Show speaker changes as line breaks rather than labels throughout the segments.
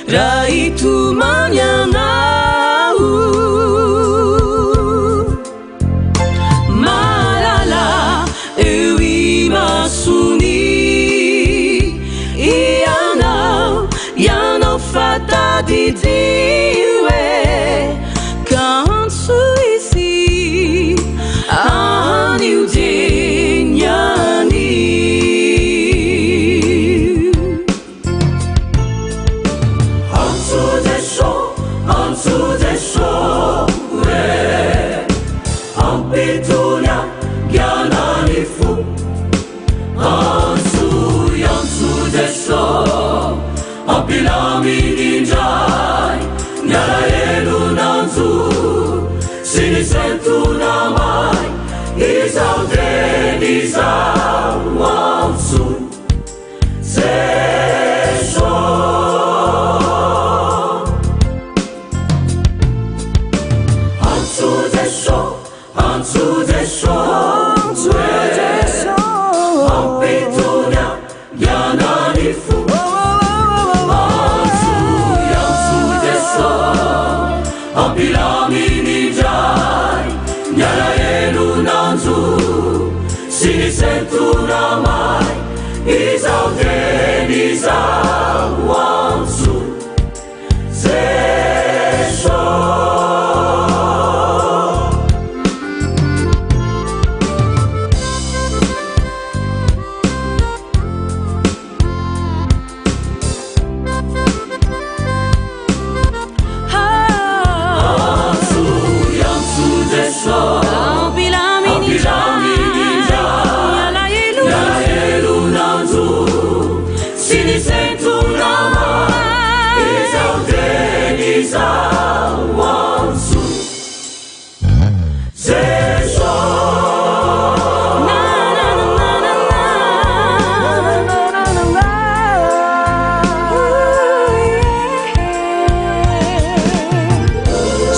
Rai tu mañana didiwe kansu isi ani ujinyani Ansu desho we ampitunya gyananifu Ansu desho apilami ninjai nyara elu nanzu sinisentu namai izau deniza wansu desho Ansu desho we ampitunya gyananifu Apilami ninjai nyara elu nanzu sinisentu namai izau deniza wansu desho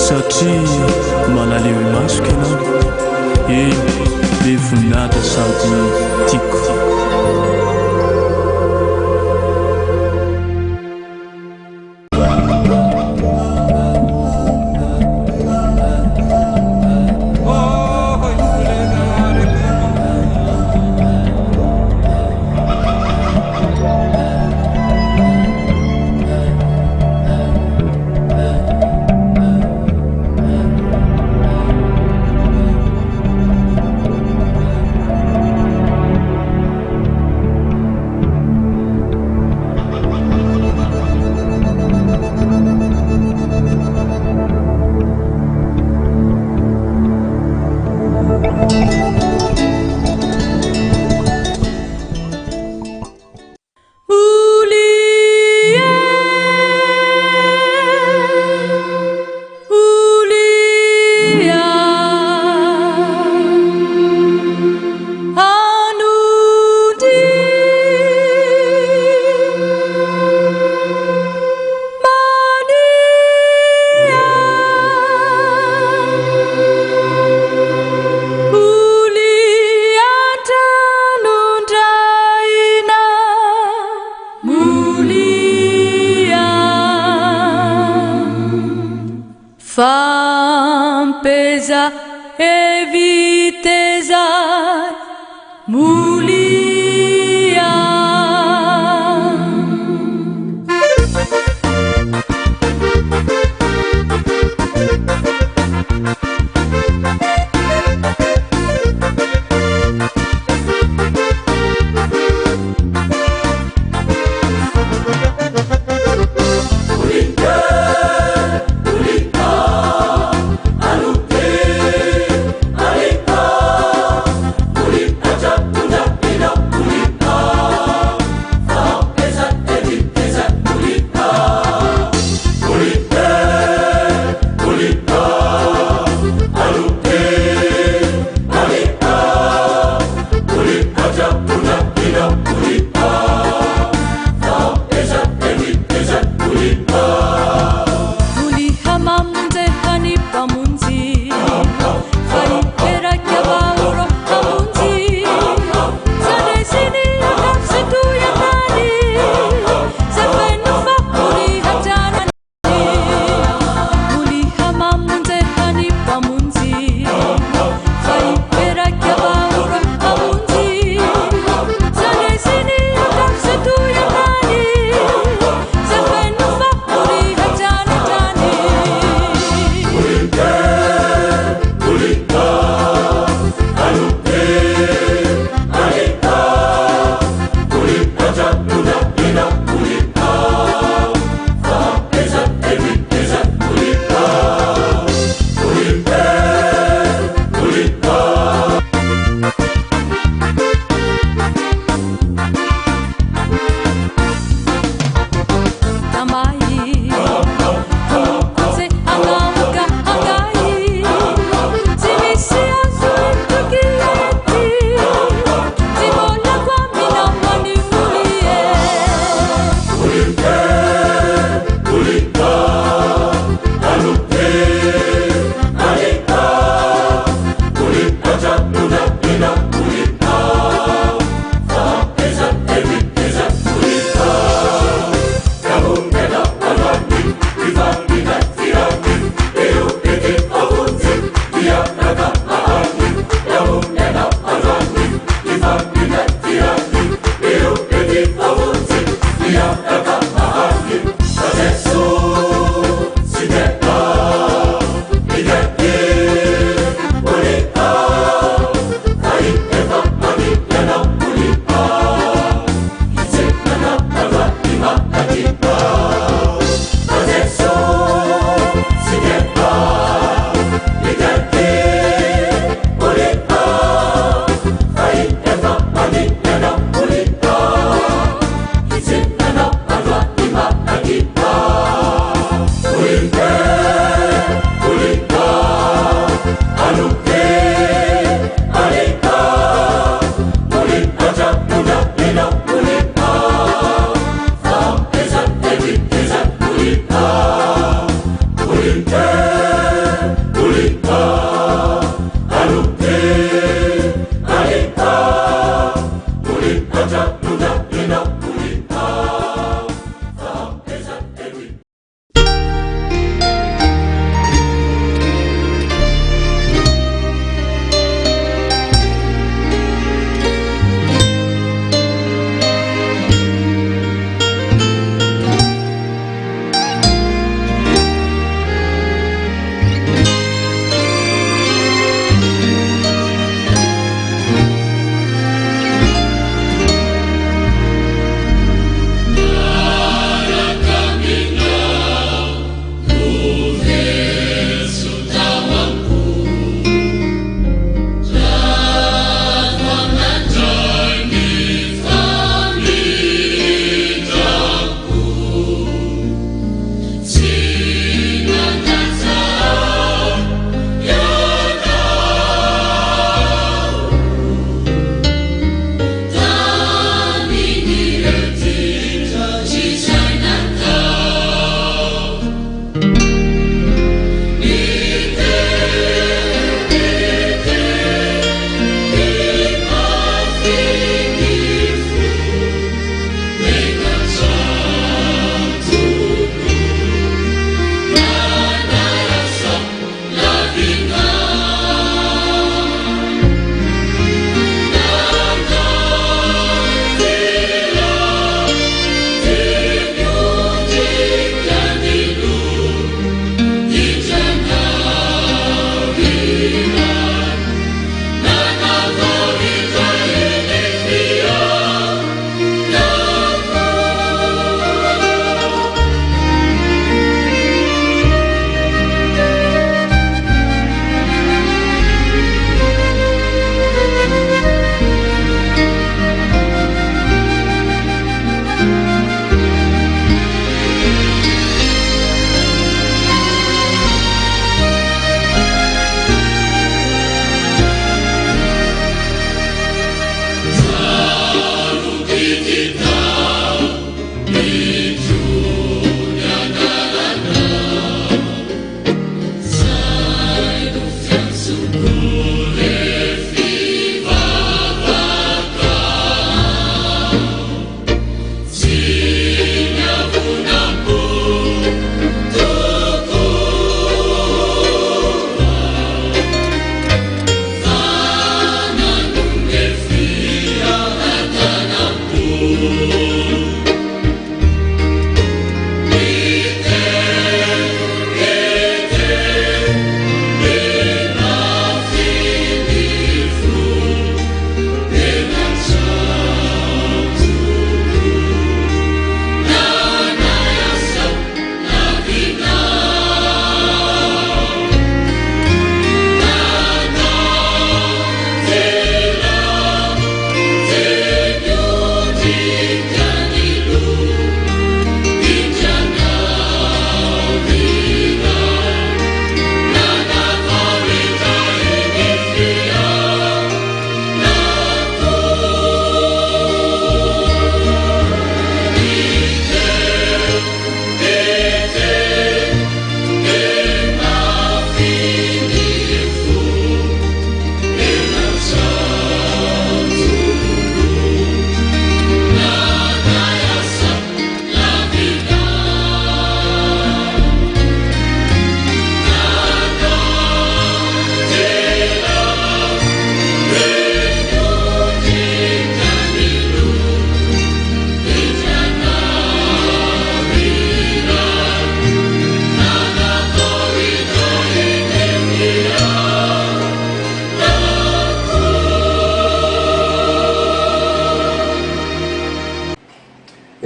Satria malaleo masoka ianao eny be voninahitra sady tiako
Fampeza eviteza mulia
Alupte, alika, ulip ajak punjak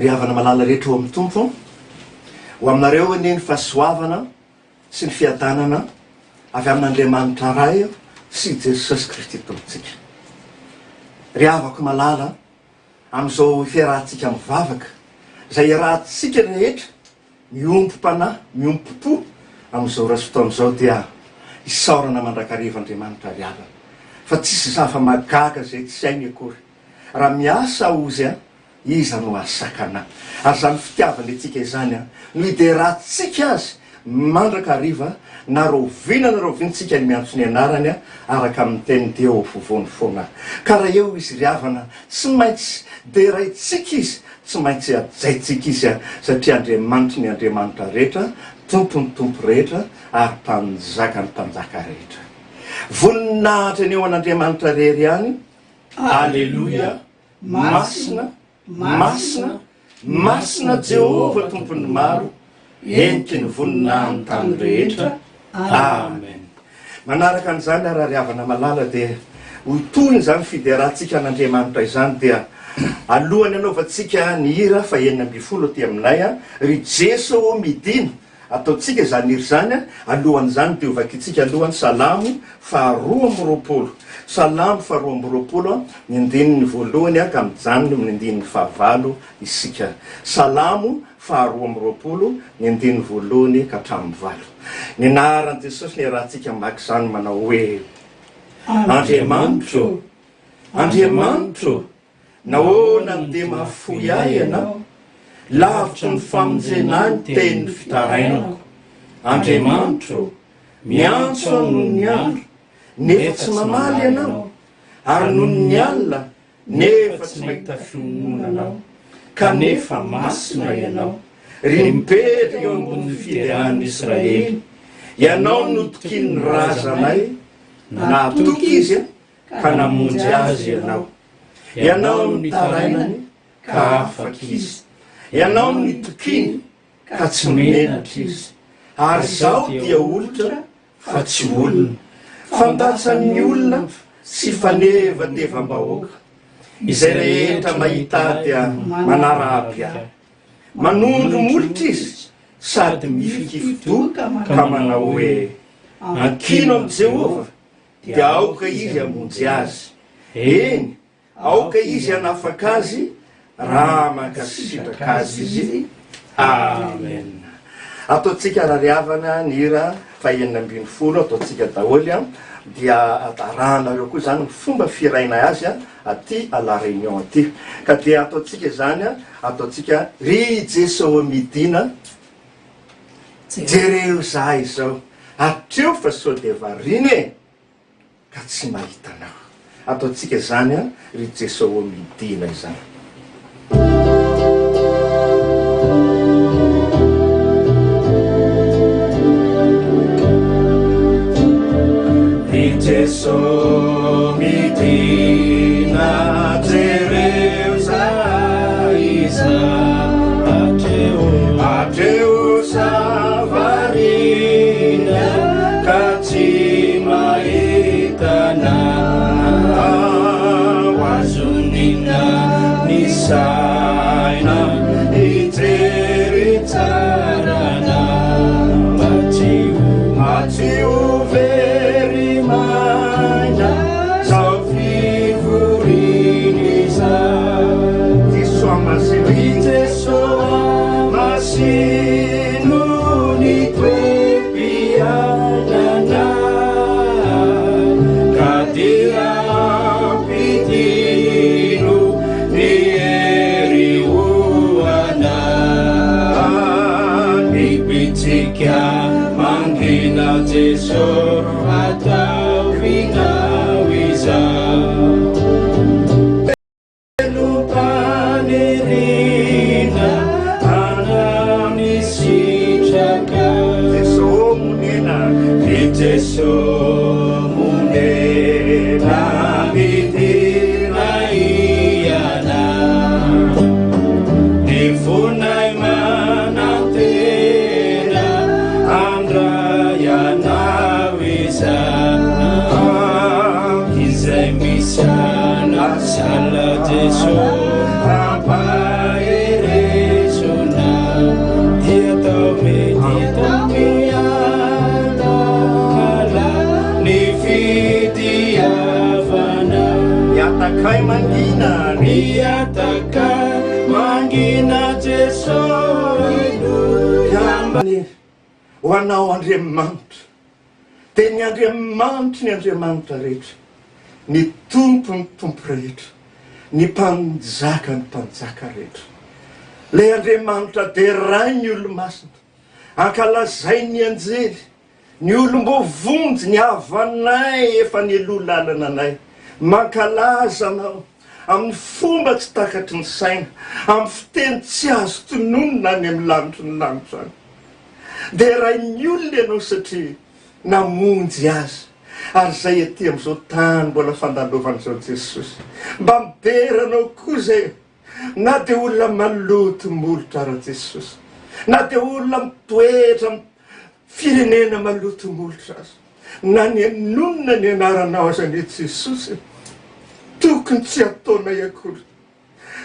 ry havana malala rehetra ho amin'ny tompo ho aminareo anie ny fahasoavana sy ny fiadanana avy amin'Andriamanitra ray sy Jesosy Kristy tompontsika. Ry havako malala amin'izao fiarahantsika mivavaka izay iarahantsika rehetra miompom-panahy miompom-po amin'izao rahasotaon'izao dia isaorana mandrakarivan'Andriamanitra ry havana fa tsisy zafa magaga zay tsy ainy akory raha miasa ozy iza no asakana ary zany fitiavany atsika izany no ideratsika azy mandrakariva na roviana na rovintsika ny miantso ny anarany araka amin'ny teny Deo vovony foana ka raha eo izy ry havana tsy maintsy deraitsika izy tsy maintsy ajaitsika izy satria Andriamanitra ny Andriamanitra rehetra tompony tompo rehetra ary mpanjaka ny mpanjaka rehetra. Voninahitra ny eo an'Andriamanitra rery any. Alleluia. Masina masina masina Jehova tompony maro entiky ny voninahiny ny tany rehetra. Amen. Manaraka an'izany raha ry havana malala dia ho toy izany fiderahantsika an'Andriamanitra izany dia alohany anaovantsika ny hira fa 9 aty aminay ry Jeso midina ataontsika izany hira zany alohan'izany dia ovakitsika alohany Salamo 2:20 Salamo 2:20 ny andininy voalohany ka mijanona amin'ny andininy 9 isika. Salamo 2:20 ny andininy voalohany ka hatramin'ny 9. Ny anaran'i Jesosy ny rahantsika mamaky izany manao hoe Andriamanitra Andriamanitra nahoana ny dia mahafoy ahy ianao lavitry ny famonjenany teny fitarainako. Andriamanitra miantso aho noho ny andro nefa tsy mamaly ianao ary noho ny alina nefa tsy mahita fiomonanao kanefa masina ianao ry mipetraka eo ambony fidehan'ny Israely. Ianao notokiny ny razanay natoky izy ka namonjy azy ianao. Ianao nitarainany ka afaka izy. Ianao nitokiny ka tsy menatra izy. Ary zao dia olotra fa tsy olona, fandatsan'ny olona sy fanevatevam-bahoaka izay rehetra mahita dia manara-aby ahy. Manondro molotra izy sady mifikifidoka ka manao hoe ankino amin'i Jehova dia aoka izy hamonjy azy. Eny, aoka izy hanafaka azy raha mankasitraka azy izy. Amen. Ataontsika raha ry havana ny hira fa 9:20 ataontsika daholo dia atarahanareo koa zany fomba firaina azy aty à la réunion aty ka dia ataontsika zany ataontsika ry Jeso midina jereo zahay izao atreo fa sao de variny ka tsy mahitanao. Ataontsika zany ry Jeso midina izany. Jesu midina jereo zahay atreo sa varina ka tsy mahitana azonina ny saina hijery tsarana matsio very maina zao fivoriny zao Jesoa masino ny toepianana ka dia ampidino ny hery hoana nipitsika mangina Jeso atao vinao izao elompanirina anany sitraka Jeso monena ny Jeso monena midina iana ny vonay manantena andrayanao izay misana sala Jeso ampaherena kay mangina
Miataka mangina Jesoi
Yambany ho anao Andriamanitra. Teny Andriamanitra ny Andriamanitra rehetra, ny tompo ny tompo rehetra, ny mpanjaka ny mpanjaka rehetra. Le Andriamanitra deray ny olo-masina, ankalazay ny anjely, ny olom-bovonjy ny havanay efa ny elo lalana anay. Mankalaza anao amin'ny fomba tsy takatry ny saina, amin'ny fiteny tsy azo tononona any amin'ny lanitry ny lanitra any. Dia ray ny olona ianao satria namonjy azy, ary zay aty amin'izao tany mbola fandalovan'izao Jesosy. Mba miberanao koa zay, na dia olona maloto molotra ara Jesosy, na dia olona mitoetra firenena maloto molotra azy, na ny anonona ny anaranao aza ny Jesosy, tokony tsy ataonay akory,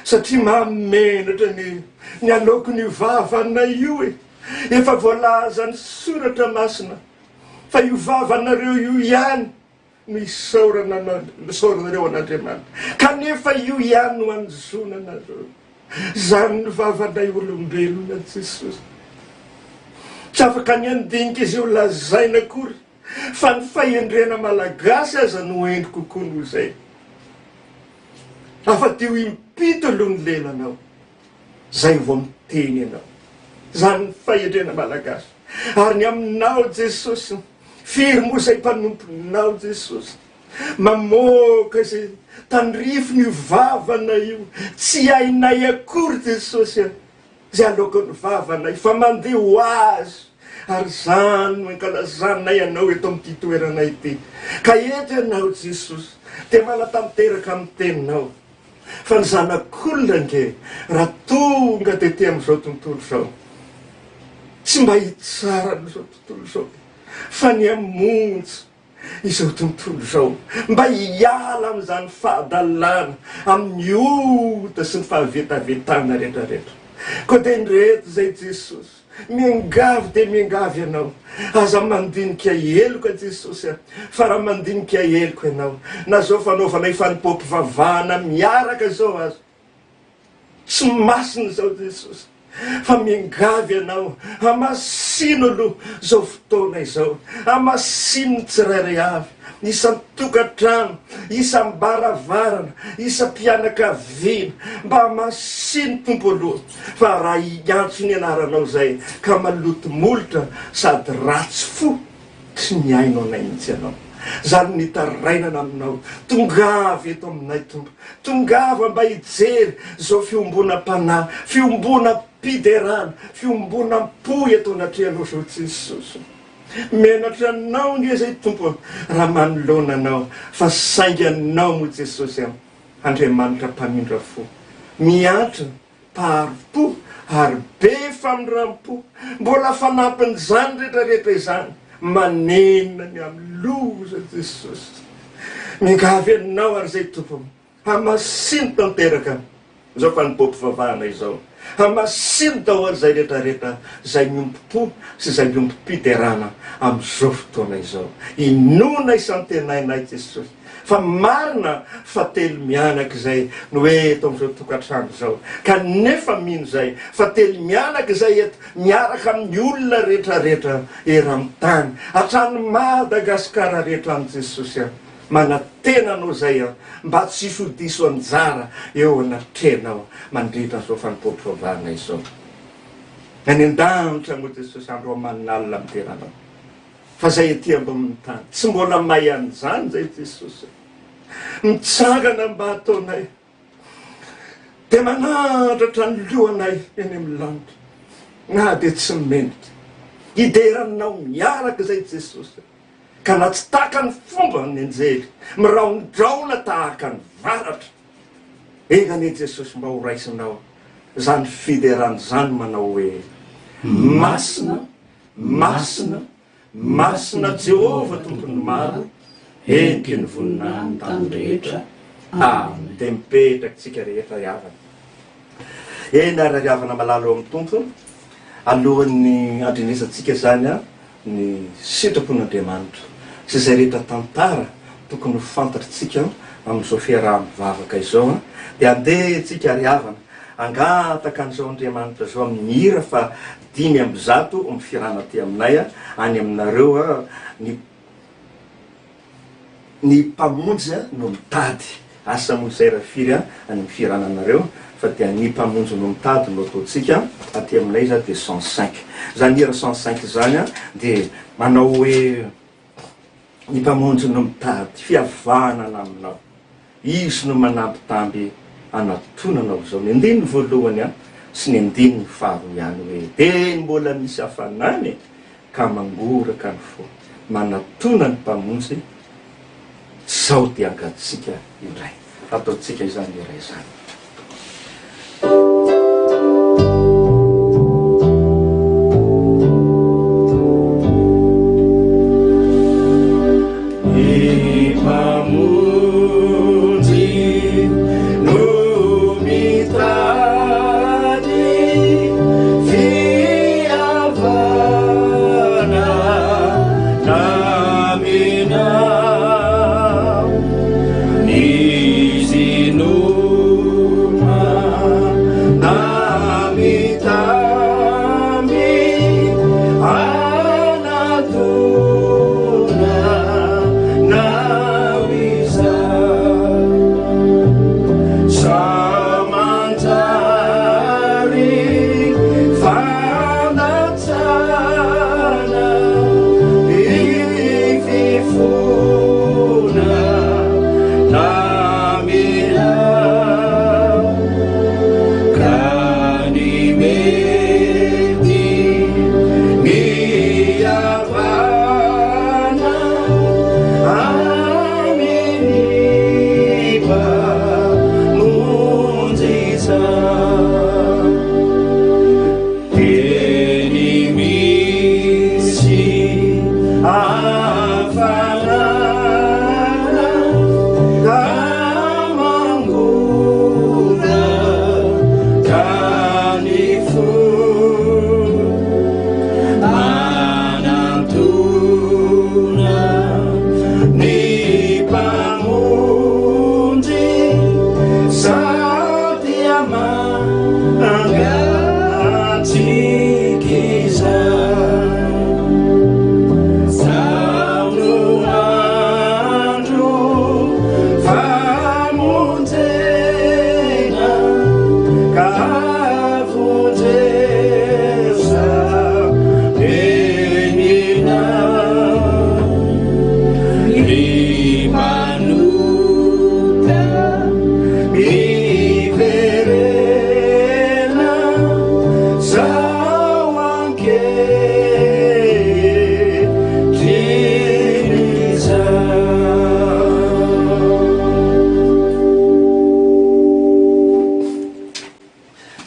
satria mahamenatra ny aloko ny vavana io efa voalaza ny soratra masina fa io vavanareo io ihany no isaoranareo an'Andriamanitra, kanefa io ihany no anjona anareo. Zany ny vavanay olombelona Jesosy. Tsy afaka ny andinika izy io lazaina akory, fa ny fahendrena malagasy aza no endry kokoa noho izay. Afa-tio impito aloha ny lelanao, zay vao miteny ianao. Zany ny fahendrena malagasy. Ary ny aminao Jesosy, firy moa zay mpanomponao Jesosy, mamoaka izay tandrifo ny vavana io, tsy hainay akory Jesosy zay alokon'ny vavanay, fa mandeha ho azy. Ary zany mankalazanay anao eto amin'ity toeranay ity. Ka eto ianao Jesosy, dia manatanteraka amin'ny teninao. Fa ny zanak'olona nge raha tonga tety amin'izao tontolo izao, tsy mba hitsara n'izao tontolo izao, fa ny hamonjy izao tontolo izao, mba hiala amin'izany fahadalana, amin'ny ota sy ny fahavetavetana rehetrarehetra. Koa dia ndreto zay Jesosy, miangavy dia miangavy ianao, aza mandinika eloka Jesosy, fa raha mandinika eloka ianao, na zao fanaovanay fanimpom-pivavahana miaraka zao azy, tsy masina zao Jesosy, fa miangavy ianao, hamasino aloha zao fotoana izao, hamasino ny tsirairay avy, isan'ny tokantrano, isan'ny baravarana, isan'ny mpianakaviana, mba hamasino tompo aloha. Fa raha iantso ny anaranao zay ka maloto molotra sady ratsy fo, tsy miainao anay mihitsy ianao. Zany nitarainana aminao, tongavy eto aminay tompo, tongava mba hijery zao fiombonam-panahy, fiombonam-piderana, fiombonam-poy eto anatrehanao zao Jesosy. Menatra anao nge zay tompo, raha manoloana anao, fa saingy anao mo Jesosy Andriamanitra mpamindra fo, miantra, paharo-po, ary be famindram-po, mbola fanampin'izany rehetrarehetra izany, manenina ny amin'ny loza Jesosy. Mingavy anao ary zay tompo, hamasino tanteraka zao fanimpom-pivavahana izao, hamasino tao ary zay rehetrarehetra zay miompo-po sy zay miompo-piderana amin'izao fotoana izao. Inona isantenainay Jesosy, fa marina fa telo mianaka zay no eto amin'izao tokantrano zao, kanefa mino zay fa telo mianaka zay eto miaraka amin'ny olona rehetrarehetra eran-tany, hatrany Madagasikara rehetra amin'ny Jesosy. Manatena anao zay mba tsy sodiso anjara eo anatrenao mandritra zao fanimpom-pivavahana izao. Any an-danitra moa Jesosy andro manalina amin'ny teranao, fa zay aty ambony tany tsy mbola mahay an'izany zay Jesosy. Mitsangana mba ataonay, dia manandratra ny lohanay eny amin'ny lanitra, na dia tsy menitra hideranao miaraka zay Jesosy, ka na tsy tahaka ny fomba ny anjely miraondraona tahaka ny varatra. Egany Jesosy mba ho raisinao zany fiderana zany manao hoe masina, masina, masina Jehova tompony maro, entiky ny voninahiny tany rehetra. Amen. Dia mipetraka tsika rehetra havana. Eny ary havana malalo amin'ny tompo, alohan'ny andrenesantsika zany ny sitrapon'Andriamanitra sy zay rehetra tantara tokony ho fantatritsika amin'izao fiaraha-mivavaka izao a, dia andeha tsika ry havana angataka an'izao Andriamanitra zao amin'ny hira fa 5-100 amin'ny firana ty aminay a, any aminareo a ny mpamonjy no mitady asa moa zay raha firy a any amin'ny firananareo fa dia ny mpamonjy no mitady no ataotsika aty aminay za dia 105 zany hira 105 zany a dia manao hoe ny mpamonjy no mitady fihavanana aminao, izy no manampitamby anatonanao zao. Ny andiny voalohany a sy ny andiny faharoa ihany hoe de mbola misy hafanany ka mangoraka ny fo manatona ny mpamonjy zao dia angatsika indray ataotsika izany iray zany.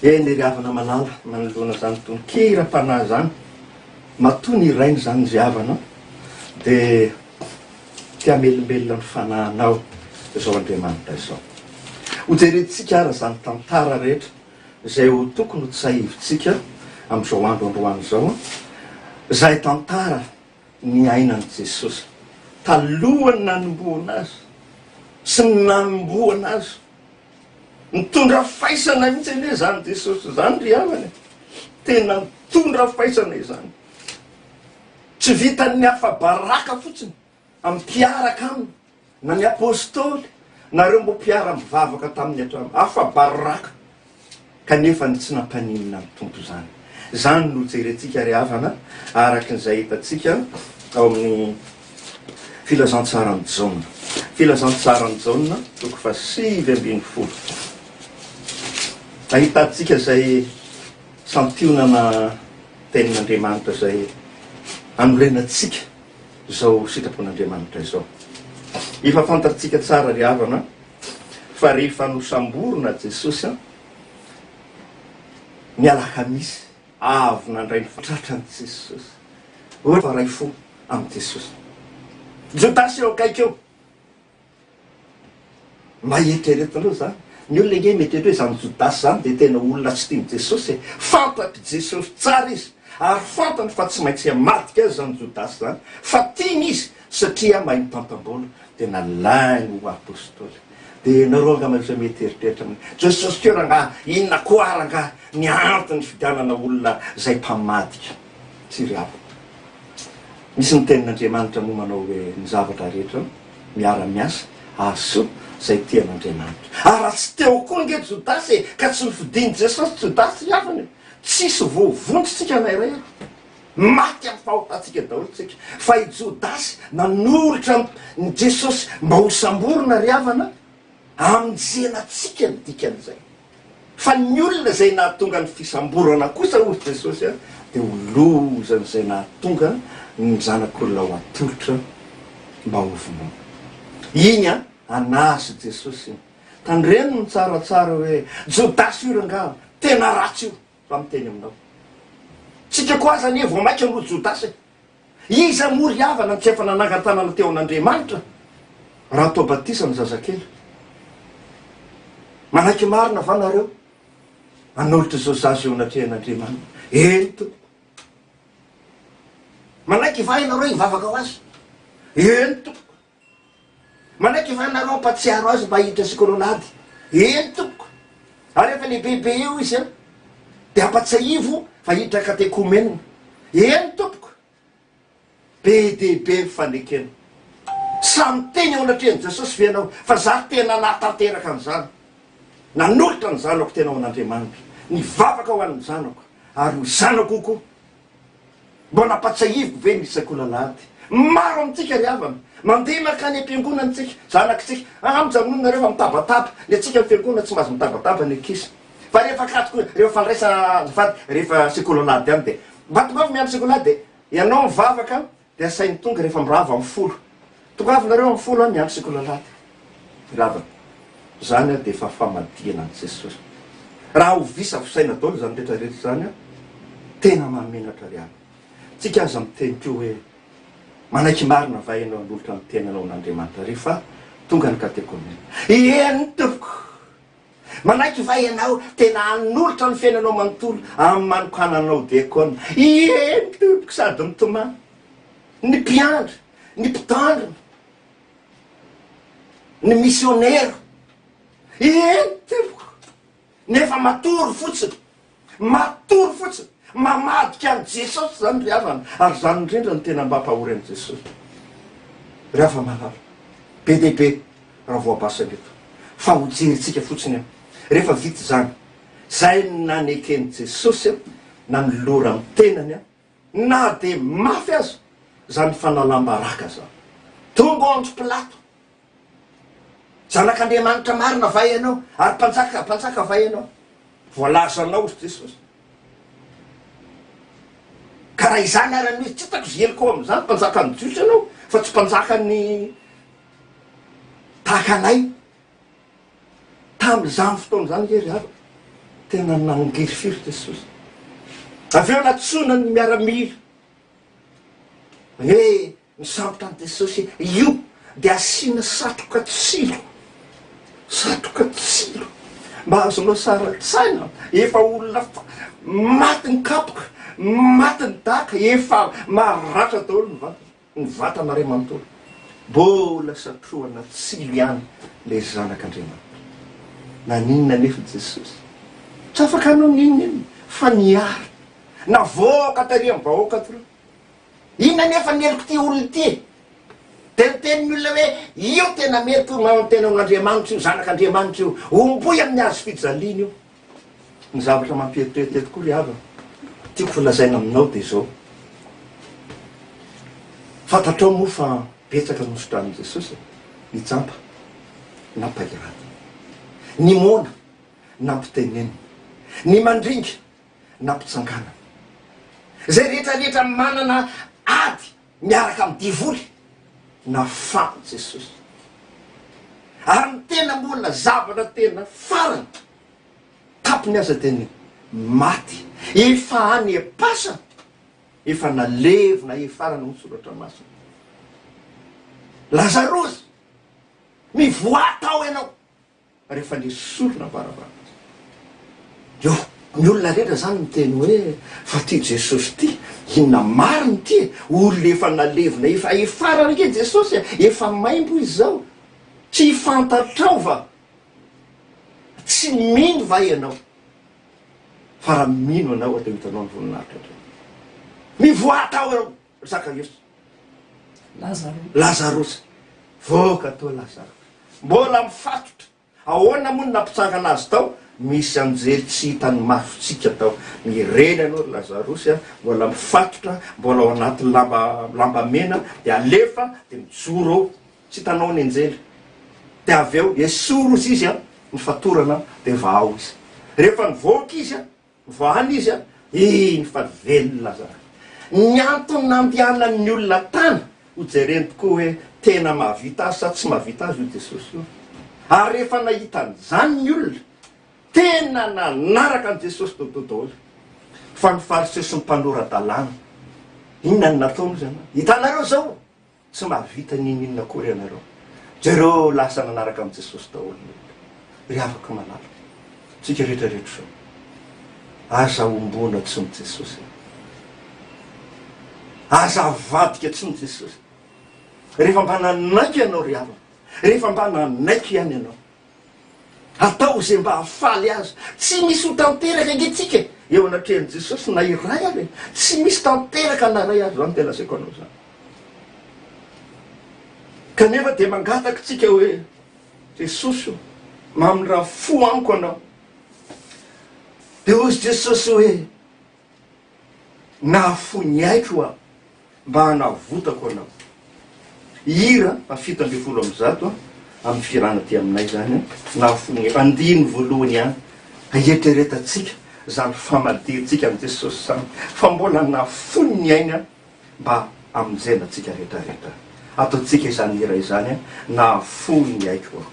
Eny ry havana malala manoloana zany tonikira-panahy zany matony irainy zany ry havana dia tia melombelona ny fanahinao zao Andriamanitra izao. Hojerentsika ara zany tantara rehetra izay ho tokony ho tsahivitsika amin'izao andro androany zao, izay tantara ny ainan'i Jesosy talohany nanomboana azy sy ny nanomboana azy, nitondra faisana mihitsy anie zany Jesosy zany ry havana, tena nitondra faisana izany, tsy vitany hafa-baraka fotsiny amin'ny mpiaraka aminy na ny apôstôly nareo mbo mpiara-mivavaka tamin'ny hatrany hafa-baraka kanefa ny tsy nampaninina amin'ny tompo zany. Zany no jerentsika ry havana araka n'izay hitatsika ao amin'ny filazantsarany Jaona, filazantsarany Jaona toko fa 5:10. Ahitantsika zay santionana tenin'Andriamanitra zay anorenantsika zao sitrapon'Andriamanitra izao. Efa fantatsika tsara ry havana fa rehefa nosamborona Jesosy ny alakamisy avy nandray ny fatratrany Jesosy fa ray fo amin'ny Jesosy. Jodasy eo akaiky eo mahetreretinareo zany ny olona ege mety hoe zany Jodasy zany dia tena olona tsy tiany Jesosy, fantaky Jesosy tsara izy ary fantany fa tsy maintsy hamadika azy zany Jodasy zany, fa tiany izy satria mahay mitantam-bola dia nalainy ho apôstôly. dia nareo angamazay mety eritreritra aminy jesosy keo ranga inona koa ranga ny antony fidianana olona zay mpamadika tsy ry avo misy ny tenin'Andriamanitra moa manao hoe ny zavatra rehetra miara-miasa aso zay tian'Andriamanitra raha tsy teo koa nge Jodasy ka tsy nifidiny Jesosy Jodasy iavany tsisy voavontsitsika nairay maty amin'ny fahotantsika daholo tsika fa i Jodasy nanolotra ny Jesosy mba ho samborona ry havana aminjenatsika ny dikan'izay fa ny olona zay nahatonga ny fisamborana kosa ozy Jesosy dia olozany zay nahatonga ny zanak'olona ho atolotra mba hovonoana iny anazy Jesosy iny tandreny ny tsaratsara hoe Jodasy io ranga tena ratsy io fa miteny aminao tsika koa zany vao maika no Jodasy iza mory havana tsy efa nanangan-tanana teo an'Andriamanitra raha atao batisa ny zazakely manaiky marina va nareo anolotra zao zazy eo anatrehan'Andriamanitra eny to manaiky va ianareo hivavaka ho azy eny tompoko manaiky va nareo mpatsiaro azy mba hiditra sikololady eny tompoko ary efa lehibehibe eo izy dia ampatsaivo fa hiditra katekomenina eny tompoko be dehibe mifanekena samy teny ao anatrehan' Jesosy vianao fa za tena nahatanteraka an'izany nanolotra ny zanako tena ao an'Andriamanitra nivavaka ho an'ny zanako ary ho zanako koa mbo nampatsahivoko ve ny sakolalady maro amitsika ry havana mandeha makany am-piangonana tsika zanakitsika mijanona rehefa mitabataba ny atsika am-piangonana tsy mahazo mitabataba ny akisy fa rehefa katoko rehefa fandraisa fady rehefa sekolalady any dia mbatomavy miandro sekolady dia ianao mivavaka dia asainy tonga rehefa mirava amin'ny folo tonga avy nareo amin'ny folo any miandro sekolalady ravana zany dia efa famadiana any Jesosy raha ho visa fisaina daholo zany rehetrarehetra zany tena mahamenatra ry havana tsika aza miteny ko hoe manaiky marina va ianao anolotra ny tenanao an'Andriamanitra rehefa tonga ny katekomena eny tompoko manaiky va ianao tena anolotra ny fiainanao manontolo amin'ny manokananao diakona eny tompoko sady mitomany ny mpiandry ny mpitandrina ny missionnaire eny tompoko nefa matory fotsiny mamadika an' Jesosy zany ry havana ary zany indrindra ny tena mbampahory an' Jesosy ry hafa malala be dehibe raha voabasany eto fa ho jeritsika fotsiny rehefa vity zany zay nanekeny Jesosy na nilora amin'ny tenany na de mafy azy zany fanalambaraka zany tonga andro Pilato zanak'Andriamanitra marina va ianao ary mpanjaka va ianao voalazanao ry Jesosy ka raha izany ary misy tsy hitako zeliko amin'izany mpanjaka ny jiotry ianao fa tsy mpanjaka ny tahaka anay tamin'izany fotoana zany ery hava tena nangery firy Jesosy avy eo natsona ny miaramila hoe misambotra an' Jesosy io dia asiana satroka tsilo mba azonao saratsaina efa olona maty ny kapoka maty ny daka efa maratra daholo ny vatana ray manontolo mbola satroana tsilo ihany le zanak'Andriamanitra naninona nefa Jesosy tsy afaka hanao nininy fa niary navoaka tary amin'ny vahoaka tro inona nefa nyeloko ty olona ty de niteniny olona hoe io tena mety tena an'Andriamanitra io zanak'Andriamanitra io omboy amin'ny azo fijaliana io ny zavatra mampieritrerity tokoa ry havana tiako folazaina aminao dia zao fantatrao moa fa betsaka nosotran'i Jesosy ny tsampa nampahirana ny mona nampitenenina ny mandringa nampitsangana zay rehetrarehetra manana ady miaraka amin'ny divoly na fa Jesosy ary ny tena mbola zavatra tena farany tapony aza teny maty efa any epasana efa nalevona efarana misoratra masina Lazarosy mivoatao ianao rehefa lesorona varavara io ny olona rehetra zany miteny hoe fa ty Jesosy ty inona mariny ty olona efa nalevona efa efarana ke Jesosy efa maimbo izy zao tsy fantatrao va tsy mino va ianao fa raha mino anao atao hitanao ny voninahitra atao mivoatao eo saka Jesosy Lazarosy voaka toa Lazarosy mbola mifatotra ahoana moa nampitsangana azy tao misy anjely tsy hitany masotsika tao mireny anao Lazarosy mbola mifatotra mbola ao anaty lamba mena de alefa de mijoro eo tsy hitanao ny anjely de avy eo esorosy izy nifatorana de vao izy rehefa nivoaka izy nivoahany izy iny fa velony Lazarosy ny antony nampianany olona tany ho jereny tokoa hoe tena mahavita azy sa tsy mahavita azy io Jesosy io ary rehefa nahitany zany ny olona tena nanaraka an Jesosy dodolo fa ny fariseo sy ny mpanoran-dalàna inona ny nataony zany hitanareo zao tsy mahavita ninona kory ianareo jereo lasa nanaraka am Jesosy daholo ry afaka malala tsika rehetrarehetra zao aza ombona tsy ny Jesosy aza vadika tsy ny Jesosy rehefa mba nanaiky ianao ry havana rehefa mba nanaiky ihany ianao atao zay mba hafaly azy tsy misy ho tanteraka angetsika eo anatrehan Jesosy na iray ary tsy misy tanteraka naray azy zany tena saiko anao zany kanefa de mangataky tsika hoe Jesosy mamy raha fo amiko anao de ozy Jesosy hoe nahafo ny aitro a mba hanavotako anao ira afito 100 amin'ny firana ty aminay zany nahafony andiny voalohany ihany aietreretatsika zany famaditsika am Jesosy samy fa mbola nahafony ny aina mba amin'izay natsika rehetrarehetra ataotsika izany ira izany nahafony ny aitro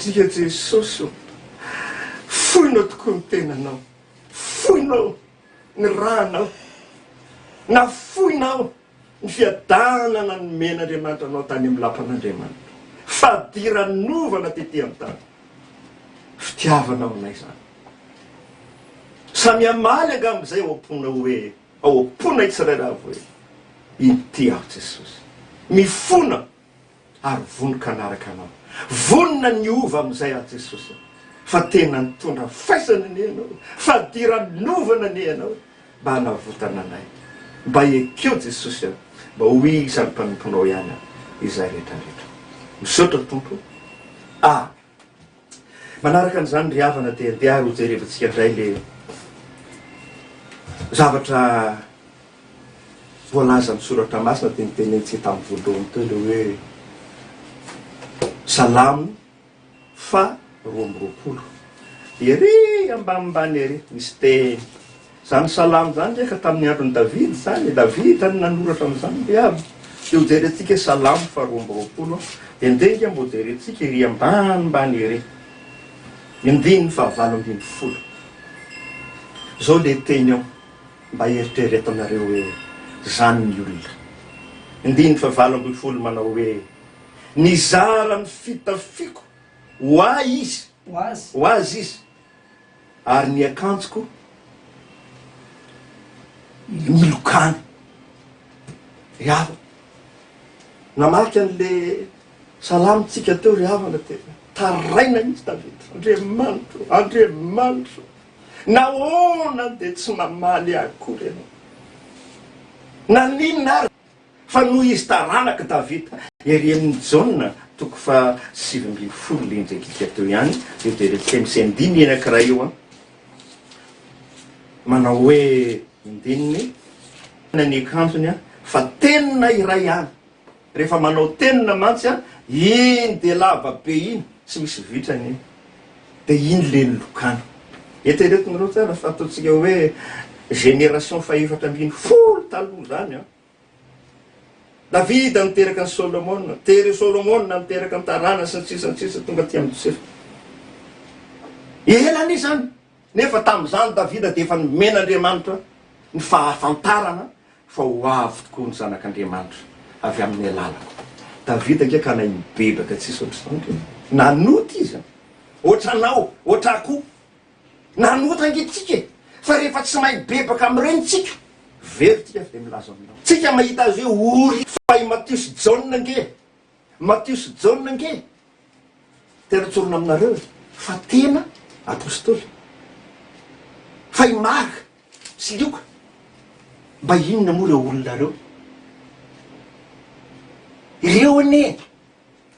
tsika Jesosy foinao tokoa ny tenanao foinao ny ranao na foinao ny fiadanana ny men'Andriamanitra anao tany amin'ny lampan'Andriamanitra fadiranovana tety amin'ny tany fitiavanao aminay zany samy amaly anga am'izay ao ampona hoe ao ampona itsirairavo hoe ity aho Jesosy mifona ary vonika anaraka anao vonina ny ova am'izay aho Jesosy fa tena nitondra faisana ny anao fadiranovana ny anao mba hanavotana anay mba ekeo Jesosy mba ho isany mpanomponao ihany izay rehetrarehetra misaotra tompo manaraka an'izany ry havana de andeha ho jerevantsika ndray le zavatra voalaza misoratra masina de nitenentsika tamin'ny voalohany teo le hoe salamo fa 20 ery ambanimbany ery misy teny zany salamo zany reka tamin'ny androny David zany David tany nanoratra am'izany de avy de ho jerentsika salamo fa 20 de ndenga mbo jerentsika ery ambanimbany ery 9:20 zao le teny ao mba eritreretanareo hoe zany ny olona 9:20 manao hoe nizara ny fitafiko ho azy izy ary ny akanjoko milokany ry havana namarika an'le salamitsika teo ry havana te taraina izy David Andriamanitro nahoana de tsy mamaly akory anao naninona ary fa noho izy taranaka David ery amin'ny jaune toko fa 7:20 le ndraikika teo ihany de rehetra misy andiny anankiray eo manao hoe indininy ny akanjony fa tenina iray ihany rehefa manao tenina mantsy iny de lava be iny tsy misy vitrany iny de iny le nilokana eteretinareo tsara fa ataotsika hoe génération fa 410 taloha zany David niteraka ny Solomon tery Solomon niteraka ny tarana sy ny sisa tonga ty amin'ny Josefa elany zany nefa tamin'izany davida dia efa nomen'andriamanitra ny fahafantarana fa ho avy tokoa ny zanak'andriamanitra avy amin'ny alalako. Davida nge ka nay mibebaka tsisy ohatr'izany, nanota izy oatra anao oatra akoho nanota angetsika fa rehefa tsy mahay bebaka amin'ireny tsika very tsika fa dia milaza aminao. Tsika mahita azy hoe ory fa Matius Jaune nge, Matius Jaune nge tena tsorona aminareo fa tena apôstôly fa Marka sy Luka. Mba inona moa ireo olona reo? Ireo ane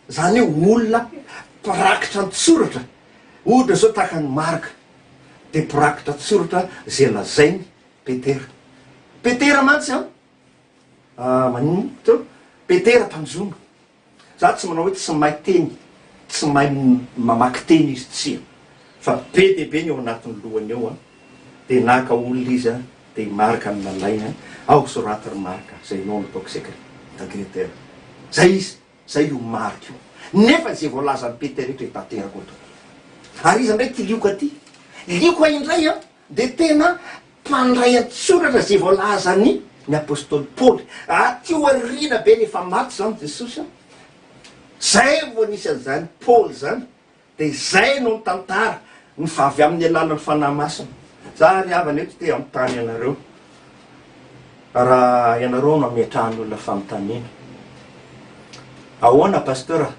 zany hoe olona mpirakitra antsoratra. Ohatra zao tahaka ny Marka dia mpirakitra antsoratra zay lazainy Petera. Petera mantsy manino teo Petera mpanjona. Za tsy manao hoe tsy mahay teny, tsy mahay mamaky teny izy tsy, fa be dia be ny eo anatin'ny lohany eo dia naka olona izy dia Marka ny nalaina ao soratary Marka zay nao nataoko secrétaire. Zay izy, zay io Marka io. Nefa zay voalazan'ny Petera eto tanterako eto. Ary izy ndraiky Lioka ty, Lioka indray dia tena mpandray antsoratra zay voalazany ny apôstôly Paoly. Atio arina be nefa maty zany Jesosy zay vo nisy an'izany Paoly zany dia zay no mitantara ny fa avy amin'ny alalan'ny fanahy masina. Za ry havana eto te amin'ny tany ianareo raha ianareo mametrahany olona fanontaniana. Ahoana pasteur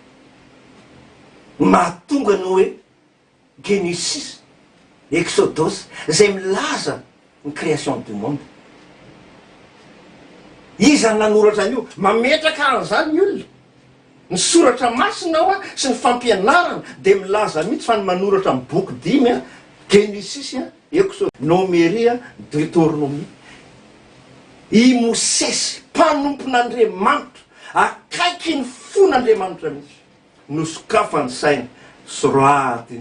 mahatonga ny hoe Genesis, Exodus zay milaza ny création du monde? Iza nanoratra an'io? Mametraka an'izany ny olona ny soratra masina ao sy ny fampianarana dia milaza mihitsy fa ny manoratra amin'ny boky 5 Genesis, Exodus, Nomeria, Deutéronomie. I Mosesy mpanompon'Andriamanitra akaiky ny fon'Andriamanitra mihitsy nosokafany saina soraty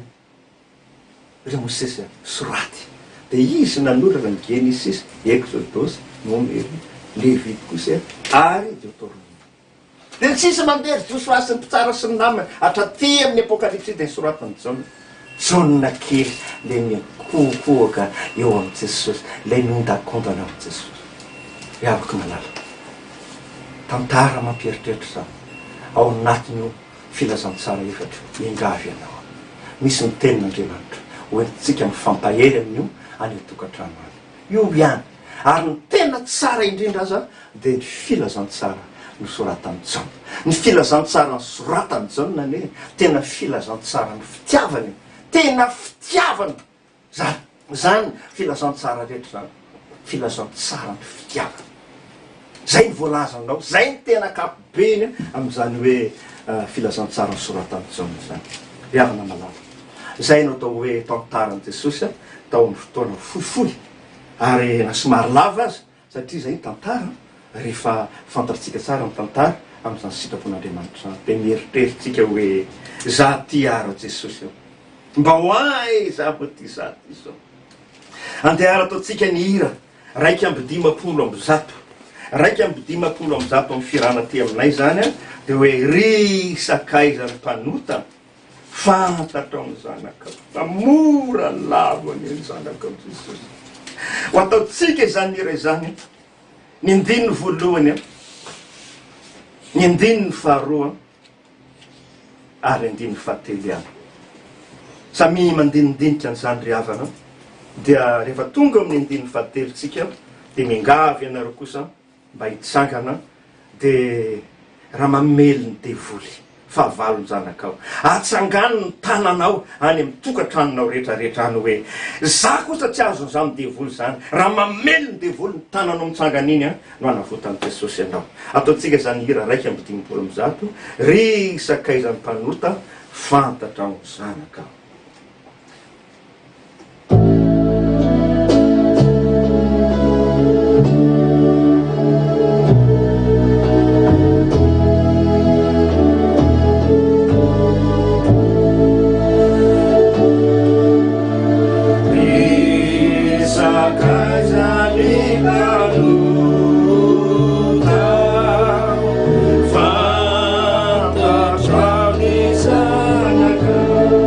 ry Mosesy soraty dia izy nanoratra ny Genesis, Exodus, Nomeria, Leviticus ary Deutéronomie. Dia tsisy mandery Josua sy ny mpitsara sy ny namany hatraty amin'ny apokalypsy dia soratany Jaune kely le mikokoaka eo amin'ny Jesosy, le nondakondana amin'ny Jesosy. Iavako nalala tantara mampieritreritra zany ao anatin'io filazantsara efatra ingavy ianao. Misy ny tenin'Andriamanitra hoentintsika mifampahery amin'io any tokantrano any. Io ihany ary ny tena tsara indrindra aza dia ny filazantsara nosoratany Jaune. Ny filazantsara nosoratany Jaune ane tena filazantsara ny fitiavany, tena fitiavana zany filazantsara rehetra zany, filazantsara ny fitiavana. Zay ny voalazanao, zay ny tena kapobeny amin'izany hoe filazantsara nosoratany Jaune zany. Riavana malala zay no atao hoe tantarany Jesosy tao amin'ny fotoana fohifohy ary na somary lava azy satria zay tantara rehefa fantatsika tsara amin'ny tantara amin'izany sitrapon'Andriamanitra zany dia mieritreritsika hoe za ty ara Jesosy mba hoay za mo ty za ty zao. Andehara ataotsika ny hira 250 amin'ny firana ty aminay zany dia hoe ry sakaiza ny mpanota fantatra amin'ny zanakao, fa mora lavany ny zanakao Jesosy. Ho ataotsika izany hira izany ny andininy voalohany ny andininy faharoa ary andininy fahatelo ihany. Samy mandinidinika an'izany ry havana dia rehefa tonga amin'ny andininy fahatelo tsika dia mingavy ianareo kosa mba hitsangana dia raha mamely ny devoly fahavalo ny zanakao, atsangano ny tananao any amin'ny tokantranonao rehetrarehetra any hoe za kosa tsy azo zany devoly zany, raha mamely ny devoly ny tananao mitsangana iny no anavotany Jesosy ianao. Ataotsika zany hira 250 ry sakaiza ny mpanota fantatra ny zanakao.
Fantatra ny zanakao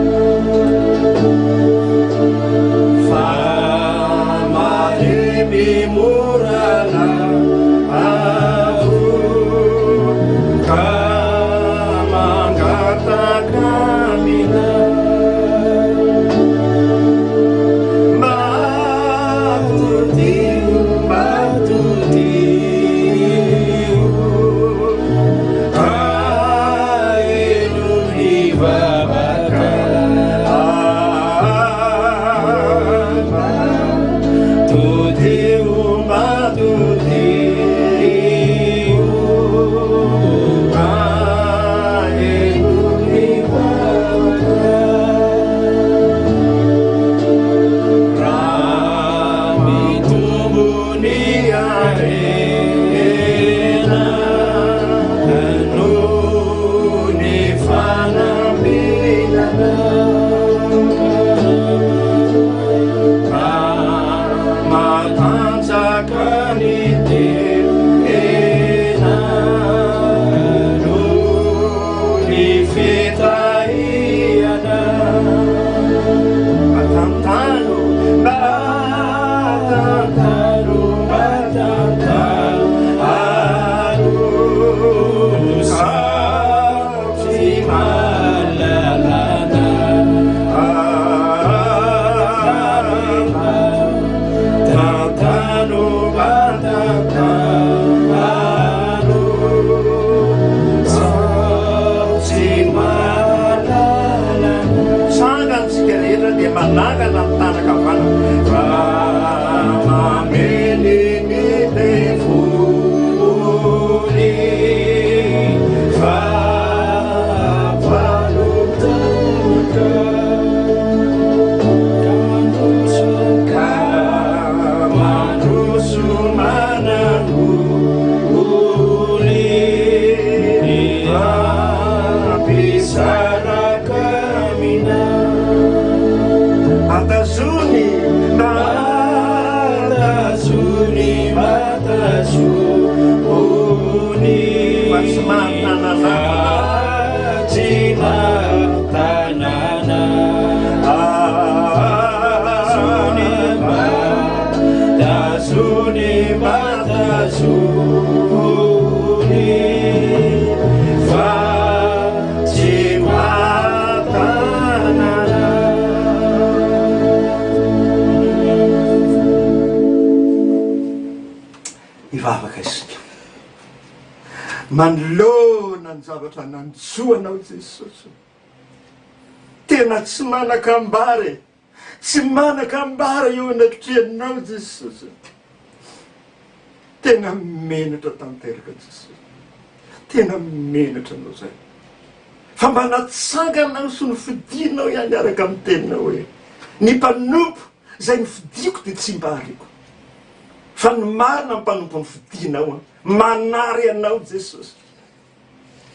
Ivavaka isika manolona ny zavatra nantsoanao Jesosy, tena tsy manakambary, tsy manakambary eo anatrehanao Jesosy, tena menatra tanteraka Jesosy, tena menatra anao zay, fa mba natsanganao sy nofidinao ihany araka amin'ny teninao hoe ny mpanompo zay nifidiko dia tsy mba hariko, fa ny marina ny mpanompo nifidinao manary anao Jesosy,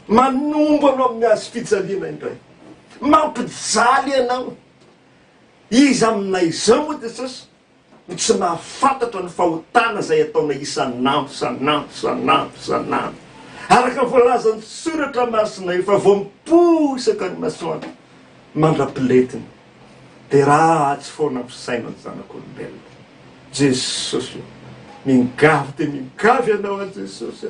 manombo anao amin'ny azo fijaliana indray, mampijaly anao. Izy aminay izao moa Jesosy no tsy mahafantatra ny fahotana zay ataona isan'andro araka voalazan'ny soratra masinay fa voamposaka ny masoandro mandra-piletiny dia ratsy foana ampisaina ny zanak'olombelona. Jesosy mingavy dia mingavy ianao a Jesosy,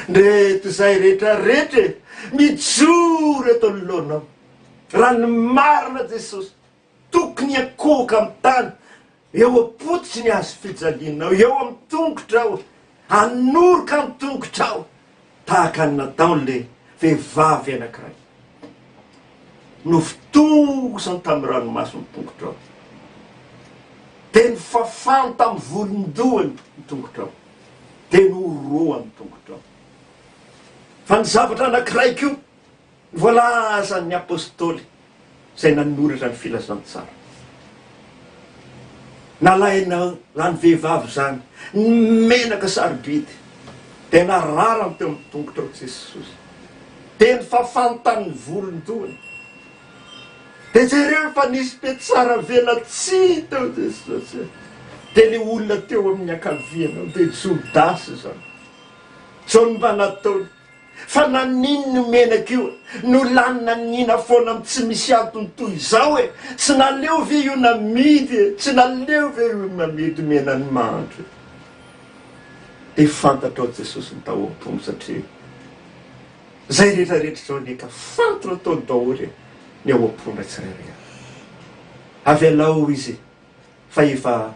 ndreto izay rehetrarehetra mijoro eto anoloanao, raha ny marina Jesosy tokony akohoka amin'ny tany, eo apototsy ny azo fijalianao, eo amin'ny tongotrao, anoroka amin'ny tongotrao tahaka ny nataon'le vehivavy anankiray nofitosany tamin'ny ranomaso ny tongotrao, dia ny fafany tamin'ny volondohany ny tongotrao, dia noroany ny tongotrao. Fa ny zavatra anankiray koa voalazan'ny apôstôly zay nanoratra ny filazantsara, nalaina zany vehivavy zany menaka sarobidy dia nararany teo amin'ny tongotrao Jesosy, dia ny fafany tamin'ny volondohany, dia jereo fa nisy be tsara velatsy teo Jesosy, dia le olona teo amin'ny ankavianao dia Jodasy zany zao mba nataony, fa nanino ny menaka io no lanina nina foana amin'ny tsy misy antony toy izao e, tsy naleo ve io namidy, tsy naleo ve io namidy menany mandro. Dia fantatrao Jesosy ny taoam-pony satria zay rehetrarehetra zao neka fantatra tao daholy ny ao am-pona tsirairay avy alao izy fa efa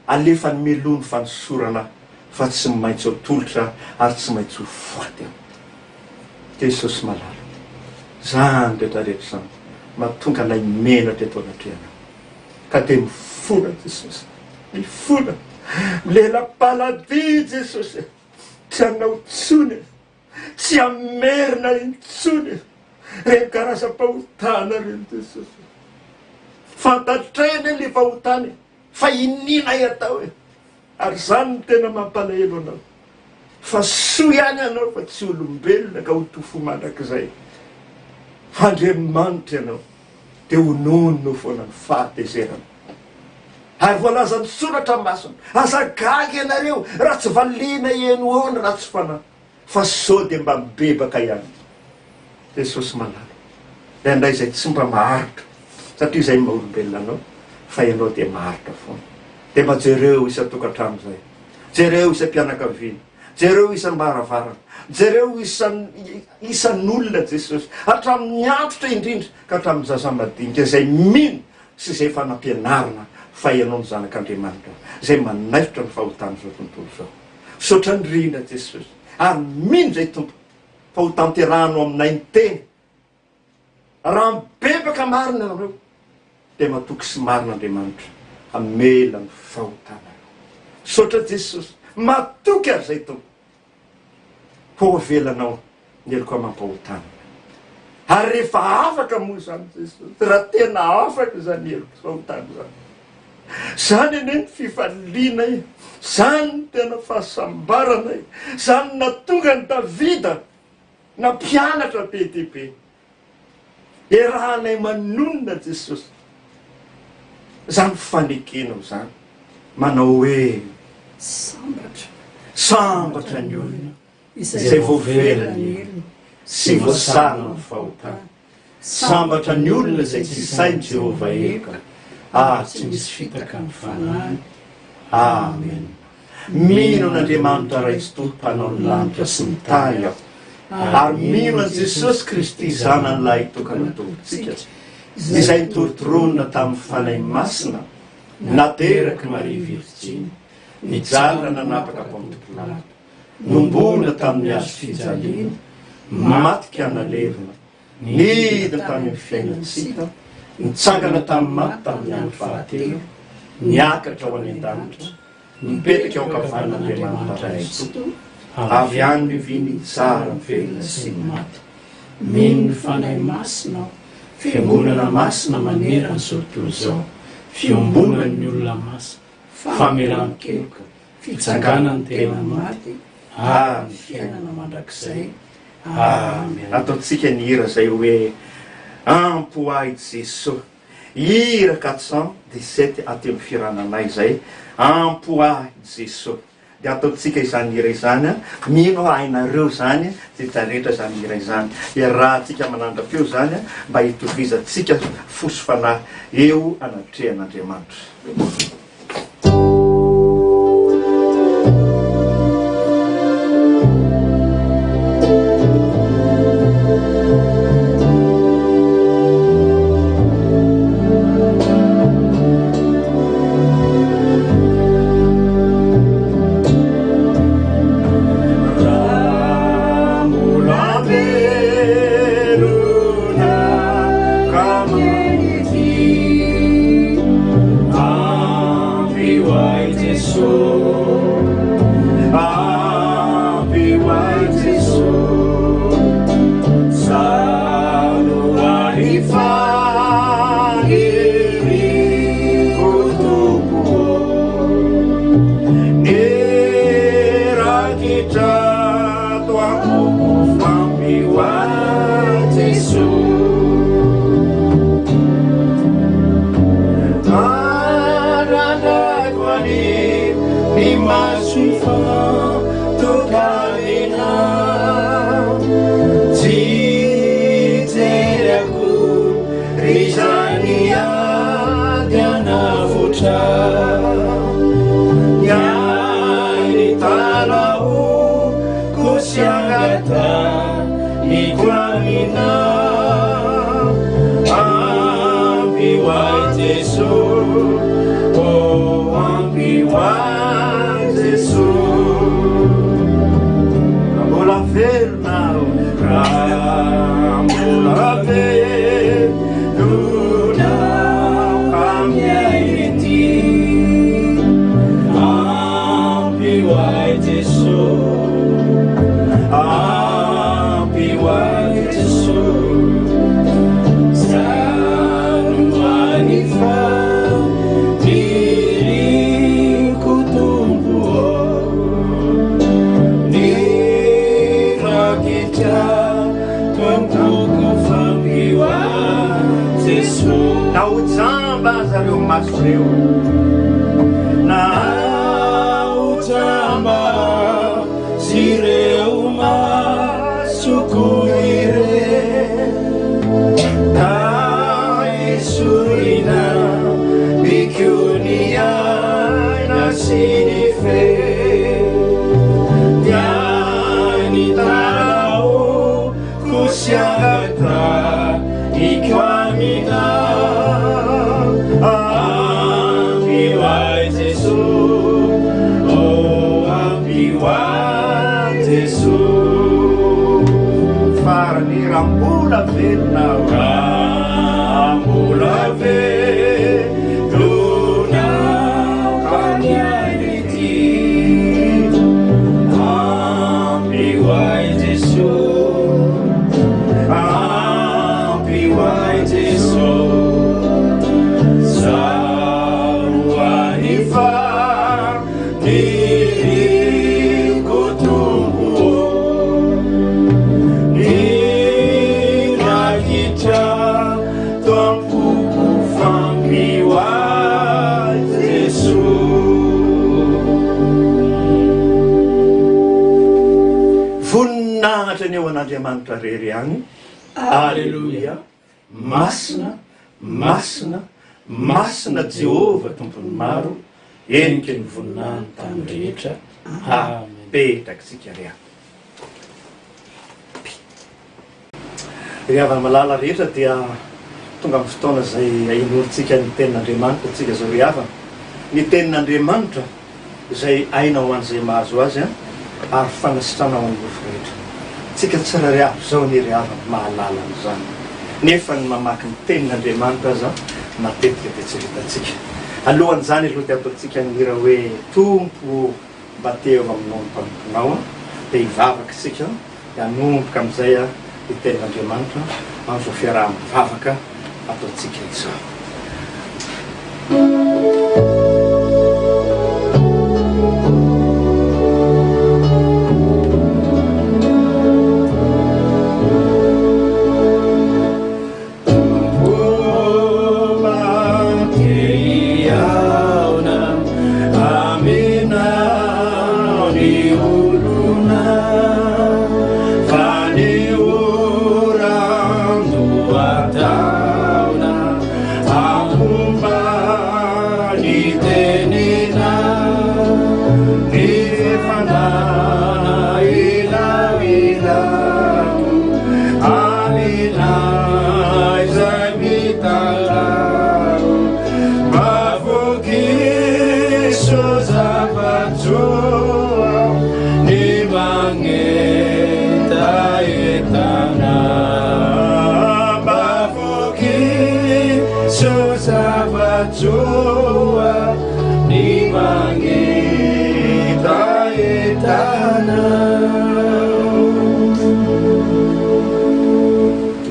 alefa ny melony fanosorana fa tsy maintsy atolotra ary tsy maintsy ho foaty ao. Jesosy malala zany rehetrarehetra zany mahatonga anay menatra eto anatrehanao, ka dia mifona Jesosy, mifona milela-paladia Jesosy, tsy hanao tsony, tsy amerina intsony reny karazam-pahotana reny Jesosy, fantatrena le fahotany fa inina atao e, ary zany ny tena mampalahelo anao, fa soa ihany anao fa tsy olombelona ka ho tofo mandrakizay, fa Andriamanitra ianao, dia honono foana ny fahatezerana. Ary voalaza ny soratra masina, azagaga ianareo raha tsy valiana eno ona raha tsy fanahy, fa sao dia mba mibebaka ihany. Jesosy malala. Dia andray izay tsy mba maharitra, satria izay maha-olombelona anao, fa ianao dia maharitra foana. Dia mba jereo isan-tokantrano izay, jereo isam-pianakaviana, jereo isam-baravarana, jereo isan'olona Jesosy, hatramin'ny antitra indrindra ka hatramin'ny zaza madinika izay mino sy izay fanampianarana fa ianao ny zanak'Andriamanitra, izay manaitra ny fahotana izao tontolo izao. Misaotra ny rindra Jesosy, ary mino izay tompo fa ho tanterahano aminay ny teny. Raha mibebaka marina nareo dia matoky sy marin'Andriamanitra hamela ny fahotana. Misaotra Jesosy, matoky ary izay tompo, fa ho avelanao ny eloko mampahotana. Ary rehefa afaka moa izany Jesosy, raha tena afaka izany eloko fahotana izany, izany eny ny fifaliana i, izany ny tena fahasambarana i, izany natonga ny Davida na mpianatra be dia be. Erahanay manonona Jesosy, izany fanekenao izany, manao hoe sambatra ny olona izay voavelany sy voasarona ny fahotana. Sambatra ny olona izay tsy sainy Jehova eka, ary tsy misy fitaka ny fanahiny. Amen. Mino an'Andriamanitra ray tsy toto mpanao ny lanitra sy ny tany aho, ary mino an Jesosy Kristy zanan'ilay tokana tombontsika, izay nitorotoronina tamin'ny fanahy masina, nateraky Maria Virginy, nijalina nanapaka Ponto Pilata, nombona tamin'ny hazo fijaliana, matika analevina, nidina tamin'ny fiainantsika, nitsangana tamin'ny maty tamin'ny andro fahatelo, niakatra ao any an-danitra, nipetraka ao ankavan'Andriamanitra ray tsy toto, avy any miviny tsara mivelona sy ny maty.
Mino ny fanahy masina aho, fiangonana masina manerana izao tontolo izao, fiombonan'ny olona masina, famelan-keloka, fitsangana ny tena maty, ary ny fiainana mandrakizay. Amen.
Ataontsika ny hira izay hoe ampoahy Jesosy, hira 417 aty amin'ny firananay izay, ampoahy Jesosy. Dia ataontsika izany hira izany, mino hainareo izany dia taretra izany hira izany. Dia raha tsika manandra-peo izany mba hitovizantsika fosy fanahy eo anatrehan'Andriamanitra.
Fire.
na ho jamba zareo maso reo na
ho jamba zireo masoko ireo ka isorina bikoniaina sy ny fe dianitarao kosiagata ikoamina ambiwai Jesu oh ambiwai Jesu
farany rambola velona
rambola velona kaniarity ambiwai Jesu ambiwai Jesu saruani fa diriko tumbuo nirakitra tompuku fambiwai Jesu
voninahitra ny eo an'Andriamanitra rery any. Alleluia. Masina, masina, masina Jehova tompony maro, enika ny voninahiny tany rehetra. Amen. Petraksika ria. Ry havana malala rehetra dia tonga amin'ny fotoana izay ainorintsika ny tenin'Andriamanitra tsika zao ry havana. Ny tenin'Andriamanitra izay aina ho an'izay mahazo azy ary fanasitrana ho an'ny lofo rehetra. Tsika tsirairay avy zao ny ry havana mahalala an'izany. Nefa ny mamaky ny tenin'Andriamanitra aza matetika dia tsy vitantsika. Alohan'izany aloha dia ataontsika ny hira hoe tompo mba teo aminao ny mpanomponao dia hivavaka isika dia hanomboka amin'izay ny tenin'Andriamanitra amin'izao fiaraha-mivavaka ataontsika izao.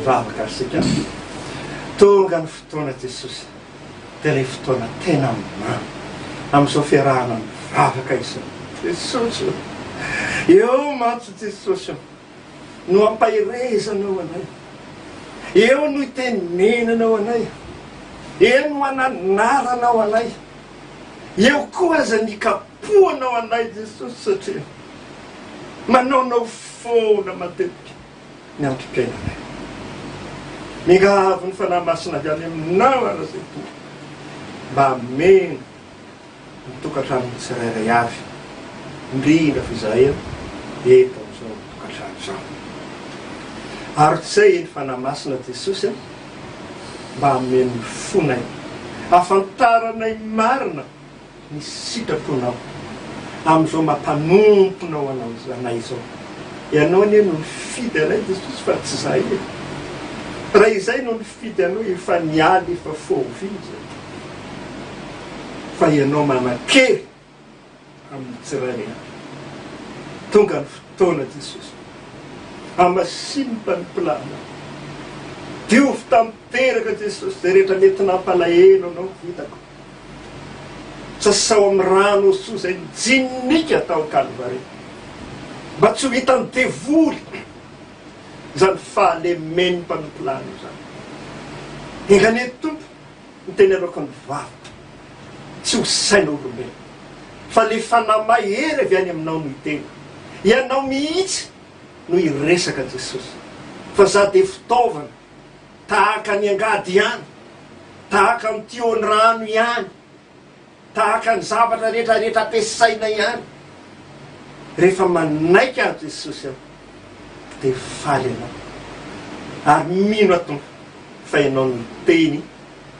Vavaka sika tonga ny fotoana Jesosy dia ilay fotoana tena mamy amin'izao fiarahana mivavaka izao. Jesosy eo matso Jesosy no ampahirezanao anay, eo no itenenanao anay, eo no ananaranao anay, eo koa aza nikapohanao anay Jesosy satria manaonao foana matetika ny antom-piainanay. Mingavo ny fanahy masina avy any aminao arazay mba hamena ny tokantranony tsirairay avy indrindra fa izahay eto amin'izao tokantrano izao. Ary tsy zay ny fanahy masina Jesosy mba hamena ny fonay, afantaranay marina ny sitraponao amin'izao mampanomponao anay izao. Ianao nie no nifidy anay Jesosy fa tsy zay e. Raha izay no nifidy anao efa nialy efa fovizy fa ianao manakery amin'ny tsirairay. Tonga ny fotoana Jesosy amasin'ny mpanimpilana diovy tamiteraka Jesosy zay rehetra mety nampalahelo anao vitako. Sasao amin'ny rano soa zay nijinika tao Kalvary mba tsy ho hitany devoly zany fahalemeny mpanimpilana zany. Engane tompo ny teny aloka ny vavaka tsy ho saina olombelo fa le fanamahery avy any aminao no itena ianao mihitsy no iresaka Jesosy fa za de fitaovana tahaka ny angady ihany tahaka ny tiony rano ihany tahaka ny zavatra rehetrarehetra ampiasaina ihany rehefa manaiky aho Jesosy aho de faly anao ary mino ato fa ianao ny teny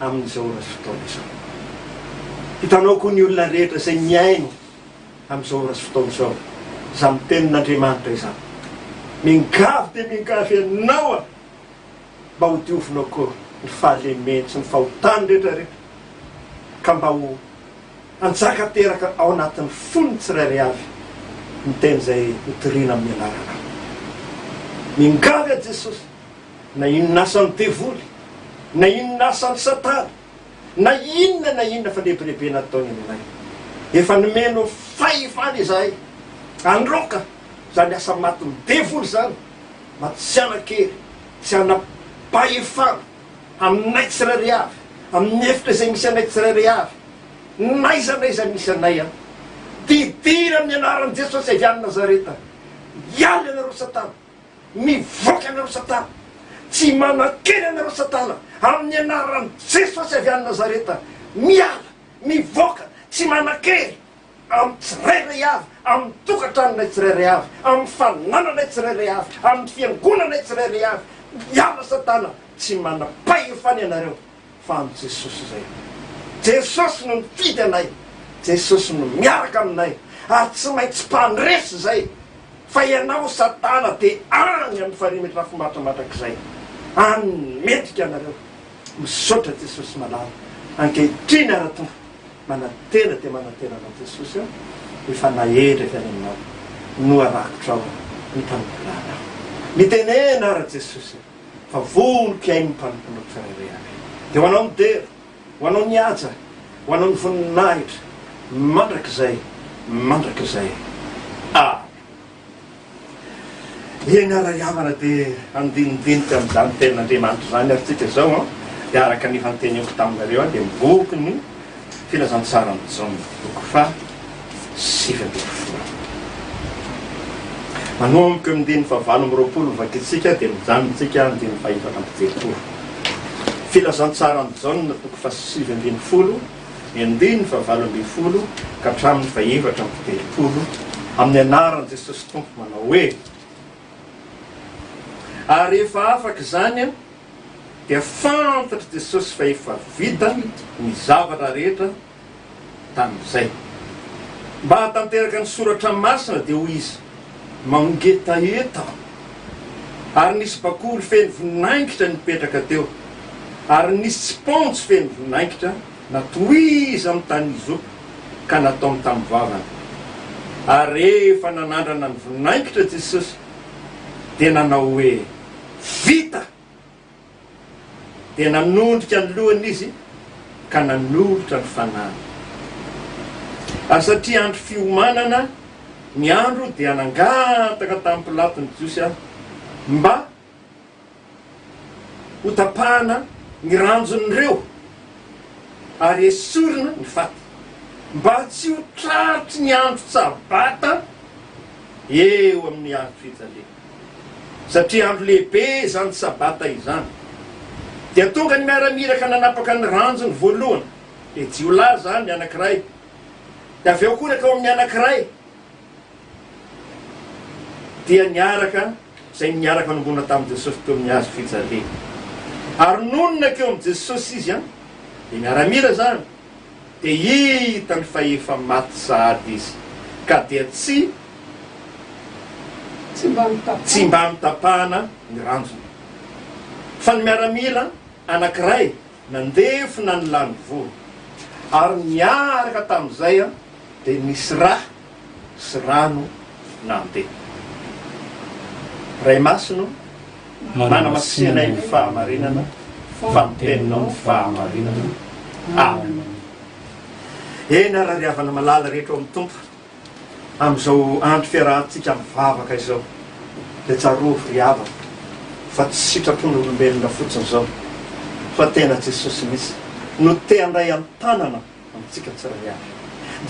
amin'izao ora sy fotoana izao hitanao koa ny olona rehetra zay miaino amin'izao ora sy fotoana izao za mitenin'Andriamanitra izany mingavy de mingavy ianao a mba ho diovinao koa ny fahalemeny sy ny fahotany rehetrarehetra ka mba ho anjaka teraka ao anatin'ny fonony tsirairay avy ny teny zay hotoriana amin'ny anarana mingavy a Jesosy na inona asan'ny devoly na inona asan'ny satana na inona fa lehibeleibe nataony aminay efa nomeno fahefany izahay androka zany asa maty ny devoly zany matsiana kely tsy anapahefana aminay tsirairay avy amin'ny efitra zay misy anay tsirairay avy naizanaiza misy anay a didira amin'ny anaran'i Jesosy avy any Nazareta ialy anareo satana mivoaka anareo satana tsy manakely anareo satana amin'ny anaran'i Jesosy avy any Nazareta miala mivoaka tsy manakely amin'ny tsirairay avy amin'ny tokantranonay tsirairay avy amin'ny fanananay tsirairay avy amin'ny fiangonanay tsirairay avy miala satana tsy manapahefany anareo fa amin'ny Jesosy zay Jesosy no mifidy anay Jesosy no miaraka aminay ary tsy maintsy mpandresy zay fa ianao satana de any amin'ny farimetry rafomatramatra-k'izay any metrika anareo misaotra Jesosy malala ankehitriny ara-tompo manatena de manatena anao Jesosy ao efa nahedra avy any aminao no arakotra ao ny mpanomponana mitenena ara Jesosy fa vonoky ainy ny mpanomponao tsirairay avy de ho anao midera ho anao niaja ho anao ny voninahitra mandrak'izay ienara iavana de andinindiniky amin'izany tenin'Andriamanitra zany ary tsika zao a de araka ny fanteneko taminareo a de miboky ny filazantsara amin'ny Jaona boko fa 7 manomboka mindiny fa 9 vakitsika de mijanontsika andiny fa 4 filazantsara amin'ny Jaona boko fa 7 andiny fa 12 ka hatramin'ny fa 7 amin'ny anaran'i Jesosy Tompo manao hoe ary rehefa afaka zany a dia fantatra Jesosy fa efa vita ny zavatra rehetra tamin'izay mba hatanteraka ny soratra masina dia hoy izy mangetaeta ary nisy bakoly feno vinaingitra nipetraka teo ary nisy pontsy feno vinaingitra natoiza amin'ny tany izopo ka nataony tamin'ny vavana ary rehefa nanandrana ny vinaingitra Jesosy dia nanao hoe vita dia nanondrika ny lohany izy ka nanolotra ny fanana ary satria andro fiomanana ny andro dia anangataka tamin'ny Pilatony Jiosy aho mba ho tapahana ny ranjon'ireo ary esorina ny faty mba tsy ho tratry ny andro sabata eo amin'ny andro fijaliana satria andro lehibe zany sabata izany dia tonga ny miaramiraka nanapaka ny ranjony voalohany de jiolahy zany ny anankiray de avy eo koraka ao amin'ny anankiray dia niaraka zay niaraka nombona tamin'i Jesosy teo amin'ny hazo fijaliana ary nonona keo amin'i Jesosy izy a de miaramira zany de hita ny fa efa maty sahady izy ka dia tsy mba mitapahana ny ranjony fa ny miaramila anankiray nandefina ny lany voa ary niaraka tamin'izay a de nisy rà sy rano nandeha ray masino manamasinay ny fahamarinana fa miteninao ny fahamarinana amen eny arariavana malala rehetra ao amin'ny tompo amin'izao andro fiarahantsika mivavaka izao de tsarovy riavana fa tsy sitrapon'olombelona fotsiny zao fa tena Jesosy misy no te andray amin'ny tanana amintsika tsiray avy.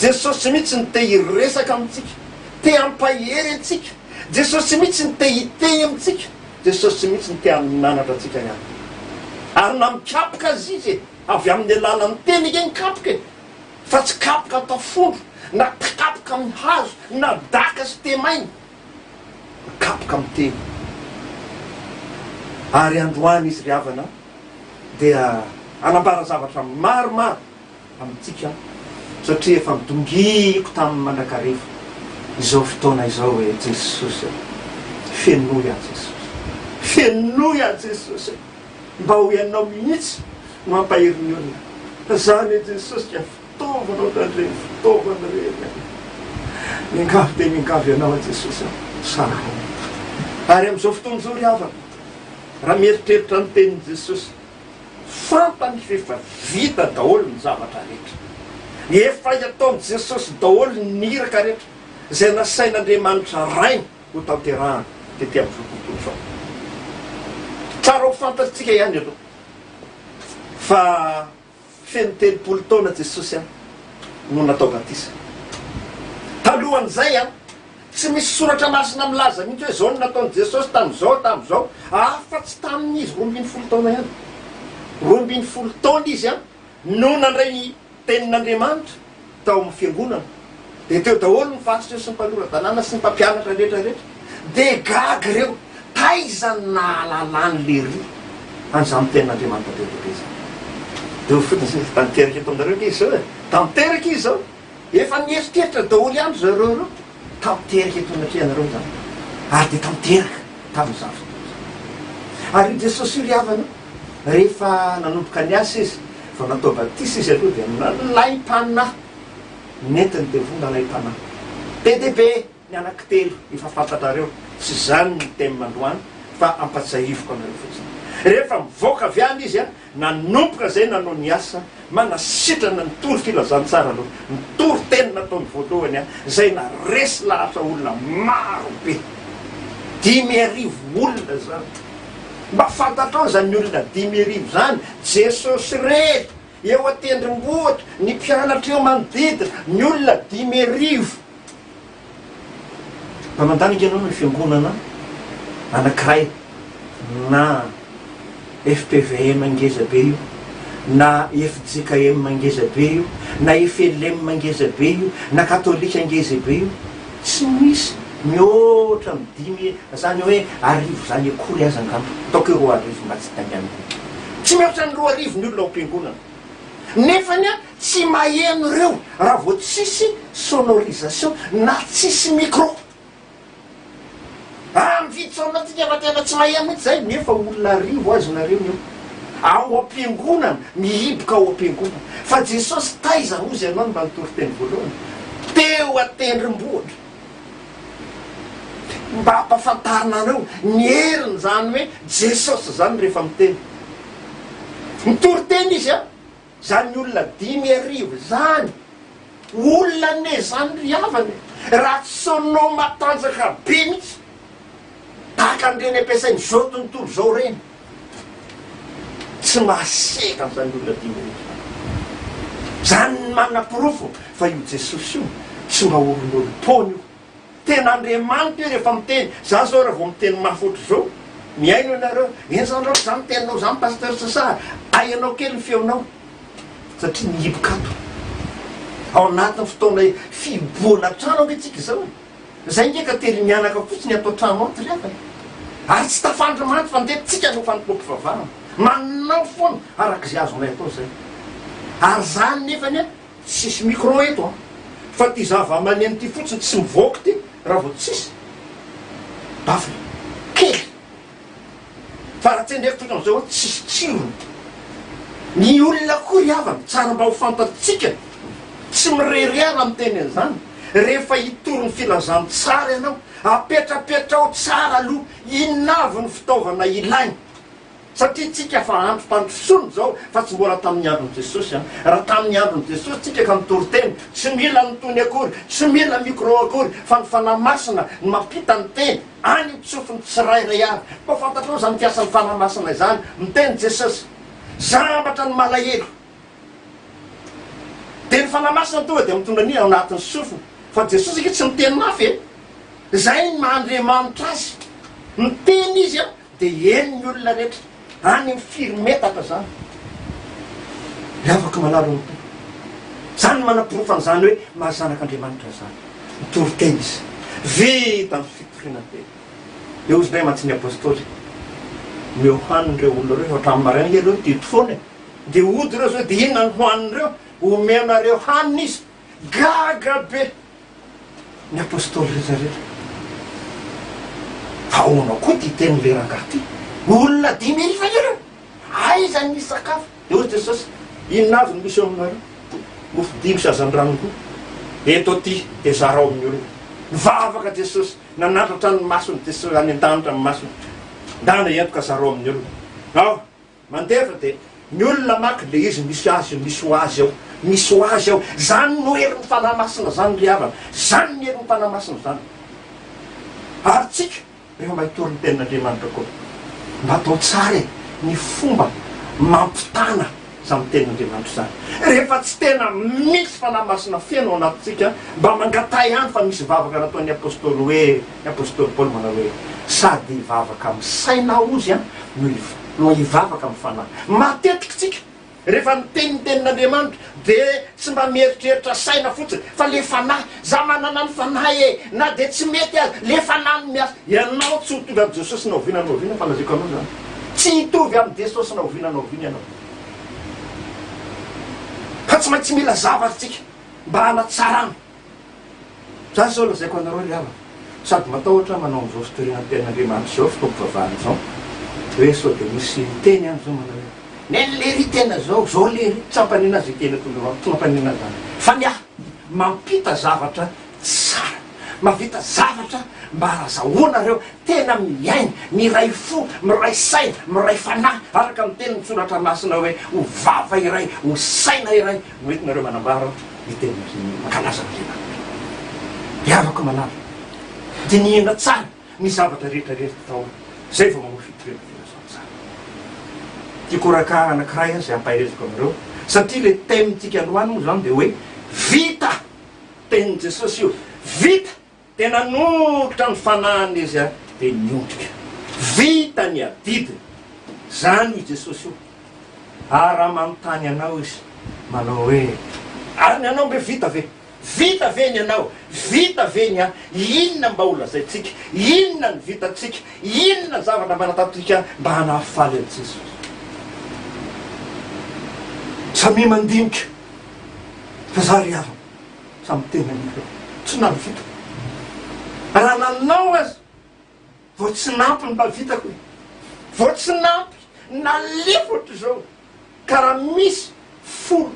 Jesosy mihitsy ny te hiresaka amintsika, te ampahery antsika. Jesosy mihitsy ny te hiteny amintsika. Jesosy mihitsy ny te aminanatra antsika ihany. Ary na mikapoka azy izy avy amin'ny alalan'ny teny ike nikapoka e, fa tsy kapoka tafondro na kapoka amin'ny hazo na daka sy temainy, kapoka amin'ny teny. Ary androany izy ry havana dia anambara zavatra maromaro amintsika, satria efa midongiko tamin'ny mandrakareva izao fotoana izao hoe Jesosy fenoy a Jesosy, fenoy a Jesosy, mba ho ianao mihitsy no ampaheriny olona. Zany e Jesosy ka fitaovanao tandreny, fitaovana reny. Mingavy dia mingavy ianao a Jesosy, sara. Ary amin'izao fotoana izao ry havana, raha mieritreritra ny tenin' Jesosy, fantany fefa vita daholo ny zavatra rehetra. Efa ataon'i Jesosy daholo ny iraka rehetra izay nasain'Andriamanitra rainy ho tanterahana tety amin'izao tontolo izao. Tsara ho fantatsika ihany aloha fa feno 30 taona Jesosy no natao batisa. Talohan'izay tsy misy soratra masina milaza mihitsy hoe zao no nataon'i Jesosy tamin'izao, fa tsy tamin'izy 20 taona ihany. 20 taona izy no nandray ny tenin'Andriamanitra tao amin'ny fiangonana. Dia teo daholo ny fasitra sy ny mpanoran-dalàna sy ny mpampianatra rehetrarehetra. Dia gaga ireo taiza nahalalany le ry an'izany tenin'Andriamanitra teotehiza. Dia fotony tanteraka eto aminareo ke izy zao e, tanteraka izy zao, efa nieritreritra daholo ihany zareo reo, tanteraka eto anatrehanareo zany, ary dia tanteraka tamin'izany fotoana. Ary Jesosy ry havana rehefa nanomboka ny asa izy, fa natao batisa izy aloha dia nalaim-panahy, nentiny dia vonda laim-panahy. Be dia be ny anankitelo efa fantatrareo, tsy zany ny temy mandroany fa ampatsahivoko anareo fotsiny. Rehefa mivoaka avy any izy nanomboka zay nanao ny asa, manasitrana nitory filazantsara aloha, nitory teny nataony voalohany zay naresy lahatra olona maro be, 10,000 olona zany. Mba fantatrao zany olona 10,000 zany, Jesosy rery eo atendrim-bohitra, ny mpianatra eo manodidina, ny olona 10,000. Mba mandanika ianao ny fiangonana anankiray na FPVM mangeza be io, na FJKM mangeza be io, na FLM mangeza be io, na katolika angeza be io, tsy misy mihoatra amin'ny 10,000 zany hoe arivo zany akory aza angamba, ataoko hoe 2 arivo mba tsy tangany. Tsy mihoatra ny 2 arivo ny olona ao am-piangonana. Nefany tsy maheno reo raha vao tsisy sonorisation na tsisy micro. Mividy sonatsika fa tena tsy maheno mihitsy zay, nefa olona arivo azy nareo io ao am-piangonana, mihiboka ao am-piangonana. Fa Jesosy taiza ozy ianao mba nitory teny voalohany teo atendrim-bohitra, mba hampafantarina anao ny heriny zany hoe Jesosy zany rehefa miteny. Mitory teny izy zany olona 10,000 zany, olona ne zany ry havany, raha tsy sonao matanjaka be mihitsy tahaka an'ireny ampiasainy zao tontolo zao reny, tsy mahaseka zany olona 10,000 zany manapirofo fa io Jesosy io tsy mba olon'olom-pony io. Tena Andriamanitra io rehefa miteny. Za zao raha vao miteny mafotry zao, miaino ianareo, enzanao zany teninao zany pasteur Sasà, aianao kely ny feonao, satria nihibokato ao anatin'ny fotoana fiboana trano antsika zao. Zay ndraika tery mianaka fotsiny atao trano ato rehefa, ary tsy tafandry manty fa ndetsika no fanompoky vavahana, manao foana arak'izay azonay atao zay. Ary zany nefany tsisy micro eto fa ty zava-maneno ty fotsiny tsy mivoaka ty raha vao tsisy bafy kely. Fa raha tsy ndraiky fotsiny zao tsisy tsirony. Ny olona koa ry havana tsara mba ho fantatsika, tsy mireriara amin'ny teny an'izany. Rehefa hitory ny filazany tsara ianao, apetrapetra ao tsara aloha inavy ny fitaovana ilainy, satria tsika fa androm-pandrosony zao fa tsy mbola tamin'ny andron'i Jesosy. Raha tamin'ny andron'i Jesosy tsika ka mitory teny, tsy mila nitony akory, tsy mila micro akory, fa ny fanahy masina ny mampita ny teny any tsofiny tsirairay avy. Fa fantatrao zany fiasan'ny fanahy masina izany, miteny Jesosy zambatra ny malahelo dia ny fanamasina tonga dia mitondra ny ao anatin'ny sofo fa Jesosy eke tsy miteny mafy e zay ny mahandriamanitra azy miteny izy a dia eny ny olona rehetra any amin'ny firy-metatra zany afaka manalo ny tompo zany manam-pirofan'izany hoe mahazanak'Andriamanitra zany mitory-tena izy vita ny fitoriana-tena eo izy ndray mantsy ny apôstôly meo haniny reo olona reo hatramin'ny maraina ireo dito foana dia ody reo zao dia inona ny hohanin'ireo omenareo haniny izy gaga be ny apôstôly rehetrarehetra faonao koa ty teny le rangaty olona dimy ariva ireo aiza ny sakafo dia ozy Jesosy inona avy ny misy eo aminareo mofo dimy sy azan-drano koa eto aty dia zarao amin'ny olona mivavaka Jesosy nanandratra ny masony Jesosy any an-danitra amin'ny masony dana entoka zarao amin'ny olona ao mandefa dia ny olona maky le izy misy azy misy ho azy ao misy ho azy ao zany no herin'ny fanamasina zany ry havana zany ny herin'ny fanamasina zany ary tsika rehefa mahitory ny tenin'Andriamanitra koa mba atao tsara ny fomba mampitana samy tenin'Andriamanitra zany rehefa tsy tena misy fanamasina feno ao anatintsika mba mangatay hany fa misy vavaka nataon'ny apôstôly hoe ny apôstôly Paoly manao hoe sady hivavaka amin'ny saina ozy a no hivavaka amin'ny fanahy matetiky tsika rehefa miteny tenin'Andriamanitra dia tsy mba mieritreritra saina fotsiny fa le fanahy za manana ny fanahy e na dia tsy mety azy le fanahy no miasa ianao tsy hitovy amin'ny Jesosy na oviana na oviana fa laziko anao zany tsy hitovy amin'ny Jesosy na oviana na oviana ianao fa tsy maintsy mila zavatsika mba hanatsarana za zao lazaiko anareo ry hava sady matahotra manao an'izao sitoriana ny tenin'Andriamanitra zao fitombo vavahany zao hoe sao dia misy teny any zao manao hoe neny le ry tena zao zao le ry tsy ampanina azy tena tondro tsy mampanina zany fa ny ahy mampita zavatra tsara mavita zavatra mba razahoanareo tena miaina miray fo miray saina miray fanahy araka amin'ny teny mitsoratra masina hoe ho vava iray ho saina iray noentinareo manambara ny teny mankalaza n'Andriamanitra iavako manala dia niena tsara ny zavatra rehetrarehetra tao zay vao mamoa fitorena firazao tsara tiakoraka anankiray a zay ampaherezako aminareo satria le temintsika androany moa zany dia hoe vita tenin'i Jesosy io vita tena nongotra ny fanahiny izy a dia niondrika vita ny adidiny zany io Jesosy io ary raha manontany anao izy manao hoe ary ny anao mbe vita ve ny anao vita ve ny a inona mba ho lazaitsika inona ny vitatsika inona ny zavatra mba natatrika mba hanafaly an' Jesosy samy mandinika fa za ry havana samy tenan'ireo tsy navy vita raha nanao azy vo tsy nampy ny mba vitako vo tsy nampy nalefotry zao ka raha misy folo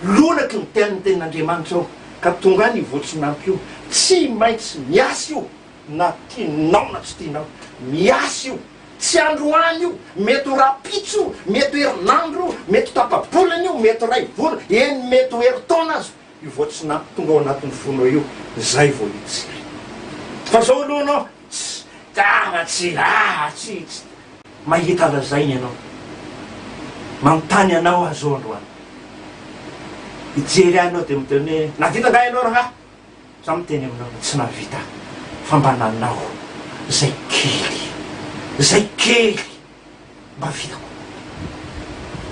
lonaky ny tenin'Andriamanitra ao ka tonga any vo tsy nampy io tsy maintsy miasy io na tianao na tsy tianao miasy io tsy androany io mety ho rapitso io mety ho herinandro io mety ho tapabolana io mety ho ray vola eny mety ho heritaona azy io vo tsy nampy tonga ao anatin'ny fonao io zay vo itsiry fa zao aloha anao tsy mahita lazainy ianao manontany anao azao androany ijery anao dia miteny hoe navita nga ianao raha za miteny aminao tsy navita fa mba nanao zay kely mba vitako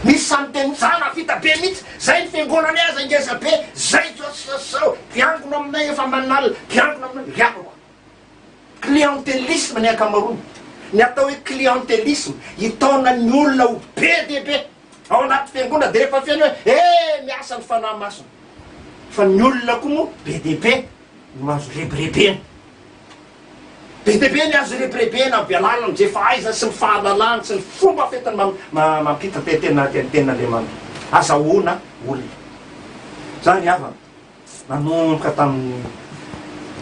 misy samy teny za navita be mihitsy zay ny fiangonany azy angeza be zay sao mpiangona aminay efa manala mpiangona aminay riakako clientélisme ny akamarony ny atao hoe clientélisme hitaona ny olona ho be dehibe ao anaty fiangona dia rehefa fiany hoe miasa ny fanahy masina fa ny olona koa moa be dehibe no azo rebirebena be dehibe ny azo rebirebena ambialana am'zay fahaiza sy ny fahalalana sy ny fomba fetany mampita tenin'Andriamanitra azahoana olona zany havana nanomboka tamin'ny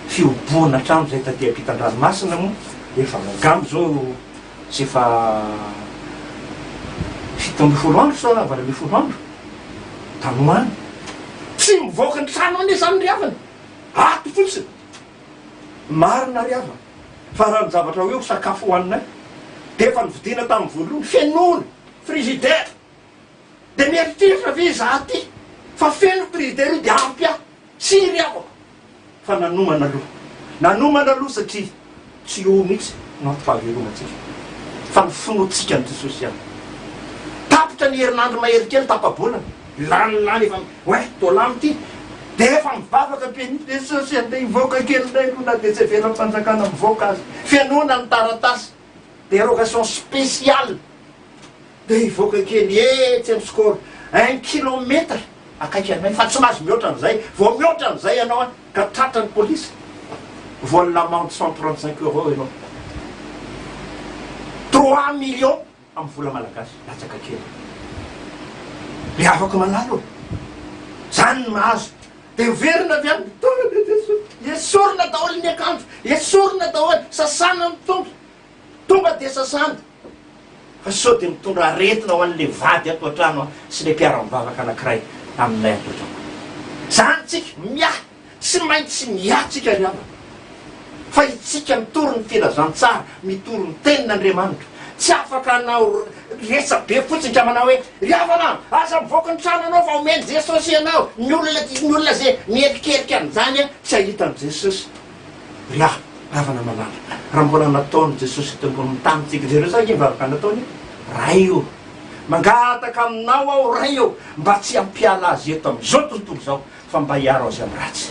fioboana trano zay taty ampitan-dranomasina moa efa gambo zao sy efa 70 andro sa 80 andro tanoany tsy mivoaka ny trano ane zany ry havana ato fotsiny marina ry havana fa raha ny zavatra hoe ho sakafo hoaninay dia efa nividina tamin'ny voalohany fenona frigidaire dia mieritreritra ve za ty fa feno priorité ro dia ampy aho tsy ry avako fa nanomana aloha satria tsy eo mihitsy nampahavelomatsika fa ny finoatsika ny Jesosy ihany tapitra ny herinandro mahery kely tapabolana lany efa oe tolamo ty de efa mivavaka penity Jesosy andeha hivoaka kely nday aloha na de tsy avela mpanjakana mivoaka azy fianoana ny taratasy dérogation spéciale de hivoaka kely etsy amin'ny score 1 kilomètre akaiky anay fa tsy mahazo mihoatra an'izay vao mihoatra an'izay ianao a ka tratra ny polisy vola l'amende 135 € ianao 3 millions amin'ny vola malagasy latsaka kely le afaka malalo zany ny mahazo de verina avy any tonga de Jesosy esorina daholo ny akanjo esorina daholo sasana mitombo tonga de sasana fa sao de mitondra aretina ho an'le vady ato an-trano sy le mpiara-mivavaka anankiray aminay ato an-trano zany tsika miahy tsy maintsy miahtsika ry avana fa itsika mitoro ny filazantsara mitoro ny tenin'Andriamanitra tsy afaka anao resa be fotsiny ka manao hoe ry havana aza mivoaka ny trano anao fa omeny Jesosy ianao ny olona zay mierikerika an'izany a tsy ahitan'i Jesosy ry havana malala raha mbola nataony Jesosy tembony tany tsika zereo zany mivavaka nataony raha io mangataka aminao aho raha io mba tsy ampiala azy eto am'izao tontolo zao fa mba hiaro azy amin'ny ratsy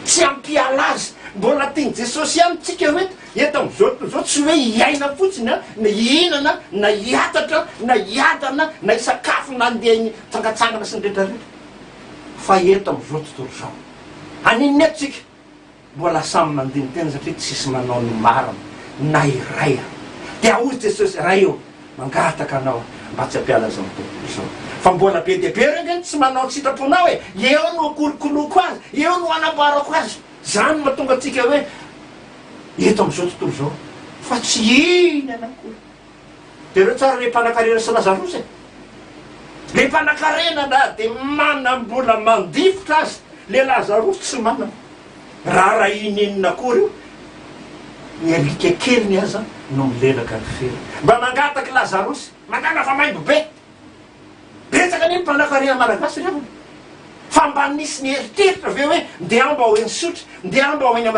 tsy ampiala azy mbola tiany Jesosy ihany tsika hoeto eto am'izao tsy hoe hiaina fotsiny a na hihinana na hiatatra na hiadana na hisakafo na andeha tsangatsangana sy ny rehetrarehetra fa eto am'izao tontolo zao aninona eto tsika mbola samy mandiny tena satria tsisy manao ny marina na iray de aozy Jesosy raha io mangataka anao mba tsy ampiala azy amin'ny tontolo zao fa mbola be de be rengeny tsy manao sitraponao hoe eo no kolokoloko azy eo no anamboarako azy zany mahatonga atsika hoe eto am'izao tontolo zao fa tsy iny anakory de reo tsara le mpanan-karena sy Lazarosy le mpanan-karena na de manam-bola mandifotra azy le Lazarosy tsy manana raha ininina kory io ny alika kely ny aza no milelaka ny fery mba mangataky Lazarosy mangana fa maimbo be betsaka niny mpanan-karena malagasy ry avana fa mba nisy ny eritreritra aveo hoe ndeha mba ho eny sotra ndeha mba ho eny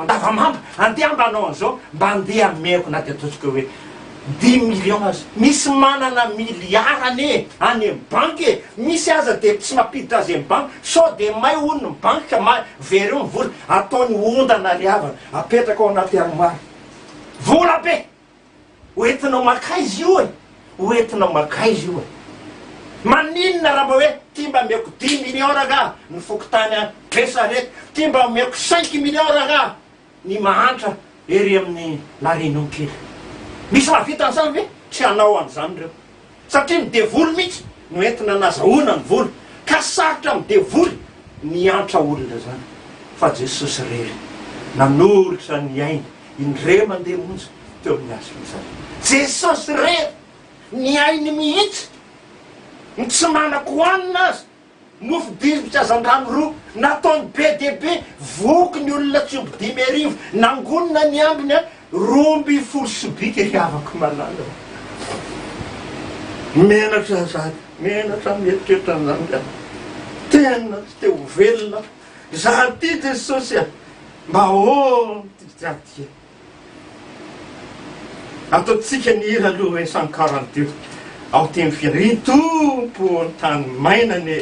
davamamba andeha mba anao an'izao mba andeha ameko na de ataotsika hoe 10 millions azy misy manana miliarany any amin'ny banky e misy aza de tsy mampiditra azy amin'ny banky sao de may ono ny banky ka ma vereo ny vola ataony ondana ry havana apetraka ao anaty armoire vola be hoentinao makaizy io e hoentinao makaizy io e maninona raha mba hoe ty mba meko 10 millions raga ny fokotany pesarety ty mba meko 5 millions raga ny mahantra ery amin'ny la réunion kely misy mahavita an'izany hoe tsy hanao an'izany reo satria ny devoly mihitsy no entina nazahoana ny voly ka sarotra amin'ny devoly ny antra olona zany fa Jesosy rery nanoritra zany ainy indre mandeha monjy teo amin'ny azy zany Jesosy rery ny ainy mihitsy ny tsy manako hoanina azy mofo dimy azan-drano roa nataony be de be voky ny olona tsy omby 5 arivo nangonina ny ambiny a 12 sobika ry avako malala menatra zany menatra mieritreritra an'izany tena tsy te ho velona za ty Jesosy a mba ty ataotsika ny hira aloha hoe 142 ao teny fia ry tompo ny tany maina ny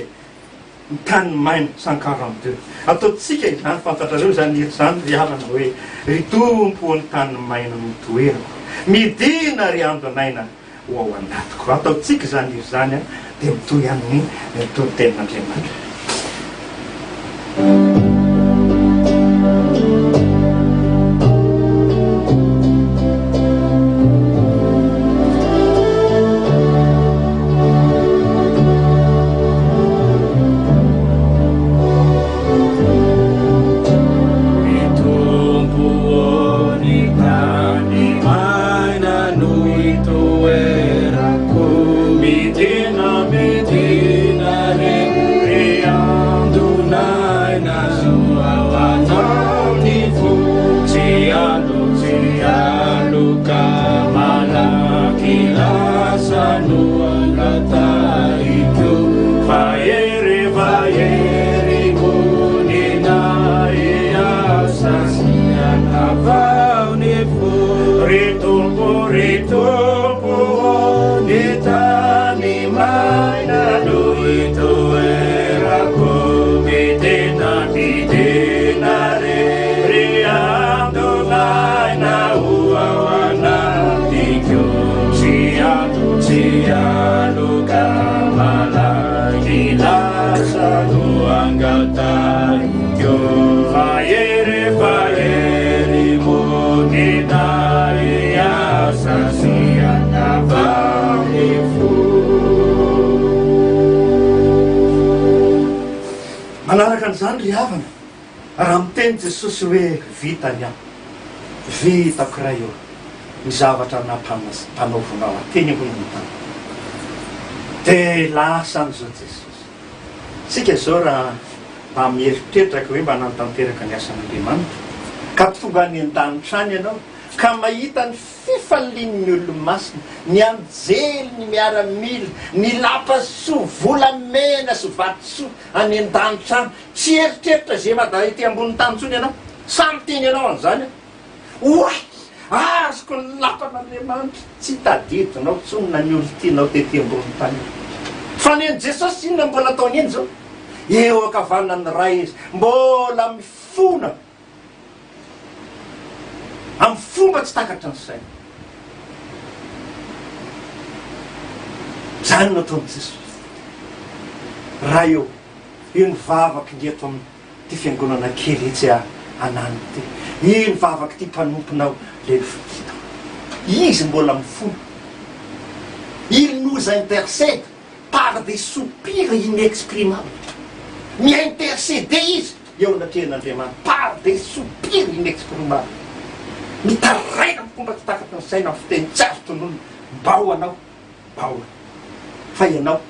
tany maina 142 ataotsika izany fantatrareo zany hira zany ry havana hoe ry tompo ny tany maina mitoerako midina ry ando anaina ho ao anatiko ataotsika zany hira zany a de mitoy amin'ny mitoy tenin'Andriamanitra
Vaere monina asasiana vaunefo retompo netani maina doito erako metena pitenare reandolaina uawana tikyo cialo kamala ilasa duangata ikyo Vaere monina asasiana vaunefo.
Manaraka an'izany ry havana, raha miteny Jesosy hoe vitany aho, vitako raha eo ny zavatra nampanaovanao ateny amboniny tany. Dia lasa an'izao Jesosy. Sika zao raha mba mieritreritra hoe mba nantanteraka ny asan'Andriamanitra ka tonga any an-danitra any ianao ka mahita ny fifalian'ny olo-masina, ny anjely ny miaramila, ny lapasoa, volamena sy vatosoa any an-danitra any. Tsy eritreritra zay mada ity ambony tany ntsony ianao, samy teny ianao an'izany oay azoko ny lapan'Andriamanitra, tsy tadidinao tsonona ny olo tianao tety ambony tany. Fa ny an'i Jesosy inona mbola ataony eny zao? Eo akavanany ray izy mbola mifona amin'ny fomba tsy takatra ny saina. Zany no ataony Jesosy. Raha eo ny vavaky ny eto amin'ity fiangonana kely etsy anany ty, iny vavaky ty mpanomponao le fitao, izy mbola mifona. Il nous intercède par des soupirs inexprimables. Mi-intercéder izy eo anatrehan'Andriamanitra par des soupirs inexprimables. Mitaraina amin'ny fomba tsy takatra ny saina amin'ny fiteny tsy azo tonono. Mbao anao, mbao fa ianao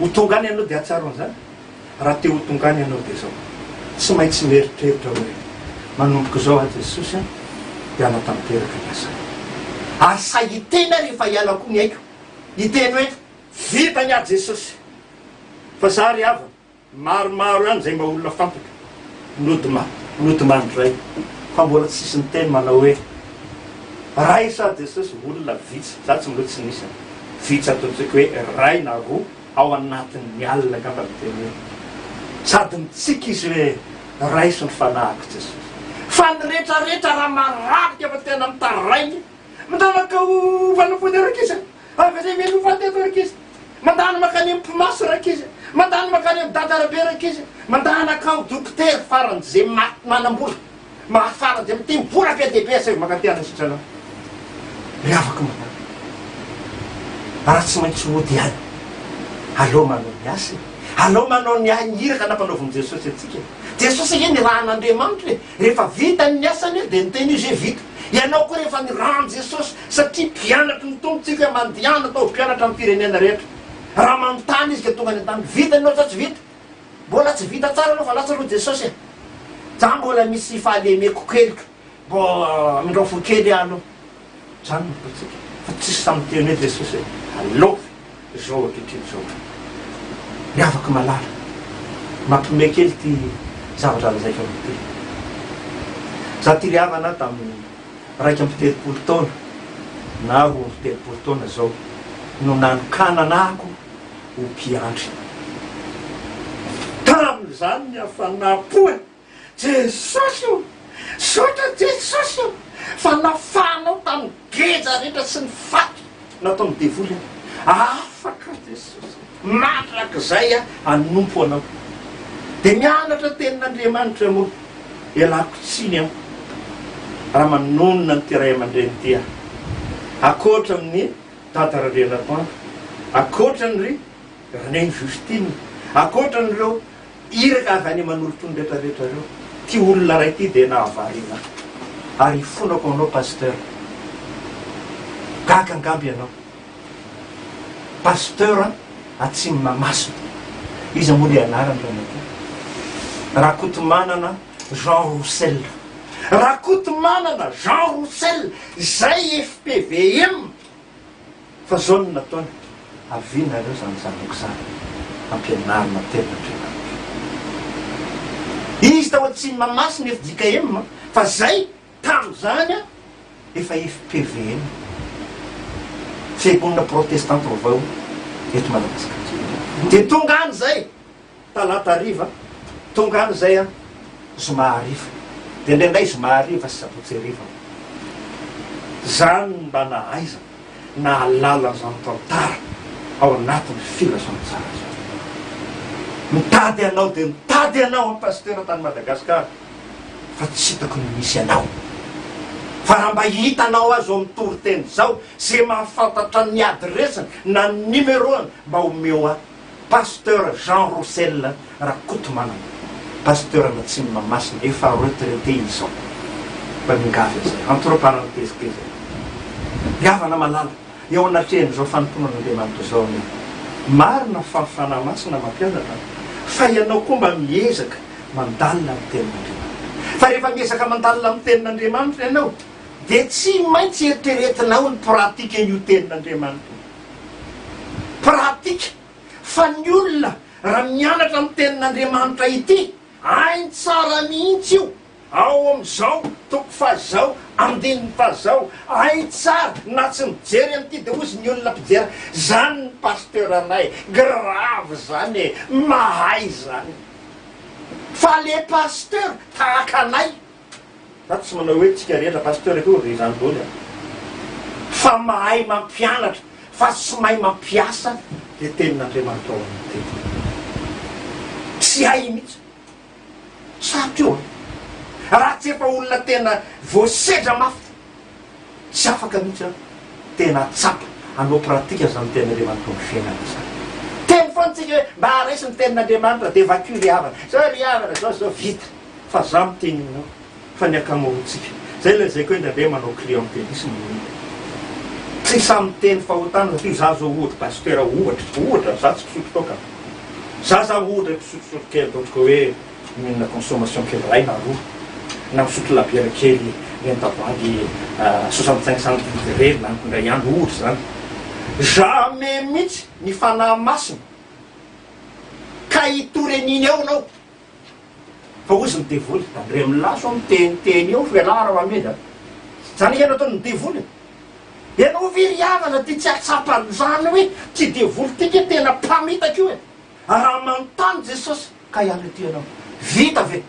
ho tonga any ianao dia atsaro an'izany. Raha te ho tonga any ianao dia zao, tsy maintsy mieritreritra hoe manomboka zao a Jesosy a dia anao tanteraka ny asa. Asa itena rehefa hialako ny haiko, iteny hoe vitany a Jesosy. Fa za ry havana maromaro ihany zay mba olona fantaka nodimandray fa mbola tsisy ny teny manao hoe ray sa Jesosy olona vitsy. Za tsy mbola tsy nisy vitsy ataontsika hoe ray na roa ao anatin'ny alina angamba miteny hoe sady mitsika izy hoe ray sy ny fanahiko Jesosy. Fa ny rehetrarehetra raha mararika fa tena mitarainy mandanaka ho fanafody rakizy avy zay melo fateto rakizy mandany makany amin'ny mpimaso rakizy mandany makany amin'ny dadarabe rakizy mandany akao dokotera farany zay manambola mahafarany zay mity mivola be dehibe asay makatiana sitranao le afaka manao raha tsy maintsy ody any aleo manao ny asa, aleo manao ny ahiraka nampanaoviny Jesosy atsika. Jesosy eny raha an'Andriamanitra rehefa vita ny asany dia niteny izy hoe vita. Ianao koa rehefa ny rano Jesosy satria mpianatra ny tombotsika mandiana atao mpianatra amin'ny firenena rehetra. Raha manontany izy ka tonga any an-tany vita ianao sa tsy vita? Mbola tsy vita tsara anao fa lasa aloha Jesosy e. Za mbola misy fahalemeko kelika mbo mindraofo kely anao. Zany nopotsika fa tsisy samy teny hoe Jesosy e aleo zao akehitriny zao. Ny afaka malala mampime kely ty zavatra lazaiko amity. Za ty ry havana tamin'ny raiky amby telopolo taona na roa amby telopolo taona zao no nanokananako ho mpiandry. Tamin'izany ny hafanam-po e Jesosy io, sotra Jesosy io, fa nafanao tamin'ny geja rehetra sy ny faty natao amin'ny devoly afaka Jesosy mandrak'izay anompo anao. Dia mianatra tenin'Andriamanitra moa ialako tsiny aho raha manonona ny ty ray aman-dreny ty aho akoatra amin'ny Tatararena, akoatra ny ry Reine Justine, akoatra n'ireo iraka avy any manolotra ny rehetrarehetra reo. Ty olona ray ty dia nahavarina ary fonako anao pasteur gaga angamby ianao pasteur Atsimo Mamasina izy amolo anarany ranako. Rakotomanana Jean Roussel, rakotomanana Jean Roussel zay FPVM fa zao no nataony avinareo zany zanako zany ampianarina tenandriamanitra. Izy tao tsy mamasina FJKM fa zay tam'zany a efa FPVM, fiangonana protestante vaovao eto Madagasikara. De tonga any zay talata hariva, tonga any zay a zoma hariva, de indraindray zoma hariva sy sabotsy hariva. Zany mba nahaiza na alala zany tantara ao anatin'ny filazantsara zany. Mitady anao de mitady anao amin'ny pasteur tany Madagasikara fa tsy hitako ny misy anao. Fa raha mba hitanao azy ao amin'ny toriteny zao zay mahafantatra ny adresany na ny numéroany mba omeo a pasteur Jean Roussel Rakotomana, pasteur na tsy mamasina efa retraité izao mba mingavy zay entre parenthèse ke zay gavana malala eo anatrehany zao fanomponan'Andriamanitra zao ny marina fafana masina mampianatra fa ianao koa mba miezaka mandalina amin'ny tenin'Andriamanitra. Fa rehefa miezaka mandalina amin'ny tenin'Andriamanitra ianao de tsy maintsy eritreretinao ny pratika io tenin'Andriamanitra. Pratika fa ny olona raha mianatra amin'ny tenin'Andriamanitra ity ainy tsara mihitsy io ao am'izao toko fa zao andininy fa zao ainy tsara na tsy mijery am'ty de ozy ny olona mpijery zany ny pasteur anay grave zany e, mahay zany. Fa le pasteur tahaka anay za tsy manao hoe tsika rehetra pasteur ko re zany dôly fa mahay mampianatra fa tsy mahay mampiasa le tenin'Andriamanitra ao amin'ny teny. Tsy hay mihitsy sarotra io raha tsy efa olona tena voasedra mafy tsy afaka mihitsy a tena tsapa anao pratika zany tenin'Andriamanitra ny fiainana zany. Teny foana tsika hoe mba araisy ny tenin'Andriamanitra de vacu rihavana zao rihavana zao vita fa za miteninao fa ny akamaroantsika zay la zay koa indrindray manao clientélisme tsy samy teny fahotana satria za zao ohatra pasteur ohatra za tsy pisotro toka za ohatra pisotro kely ataontsika hoe minina consommation kely ray na roa na misotro labiera kely entavoagy 65 centilitre na ndray andro ohatra zany jamais mihitsy ny fanahy masina ka hitoreniny eo anao fa ozy ny devoly andre milaso miteniteny eo fialara mameda zany ianao atao ny devoly ianao viriavana ty tsy atsapany zany hoe tsy devoly tika tena mpamitaka io e raha manontany Jesosy ka iala ty anao vita ve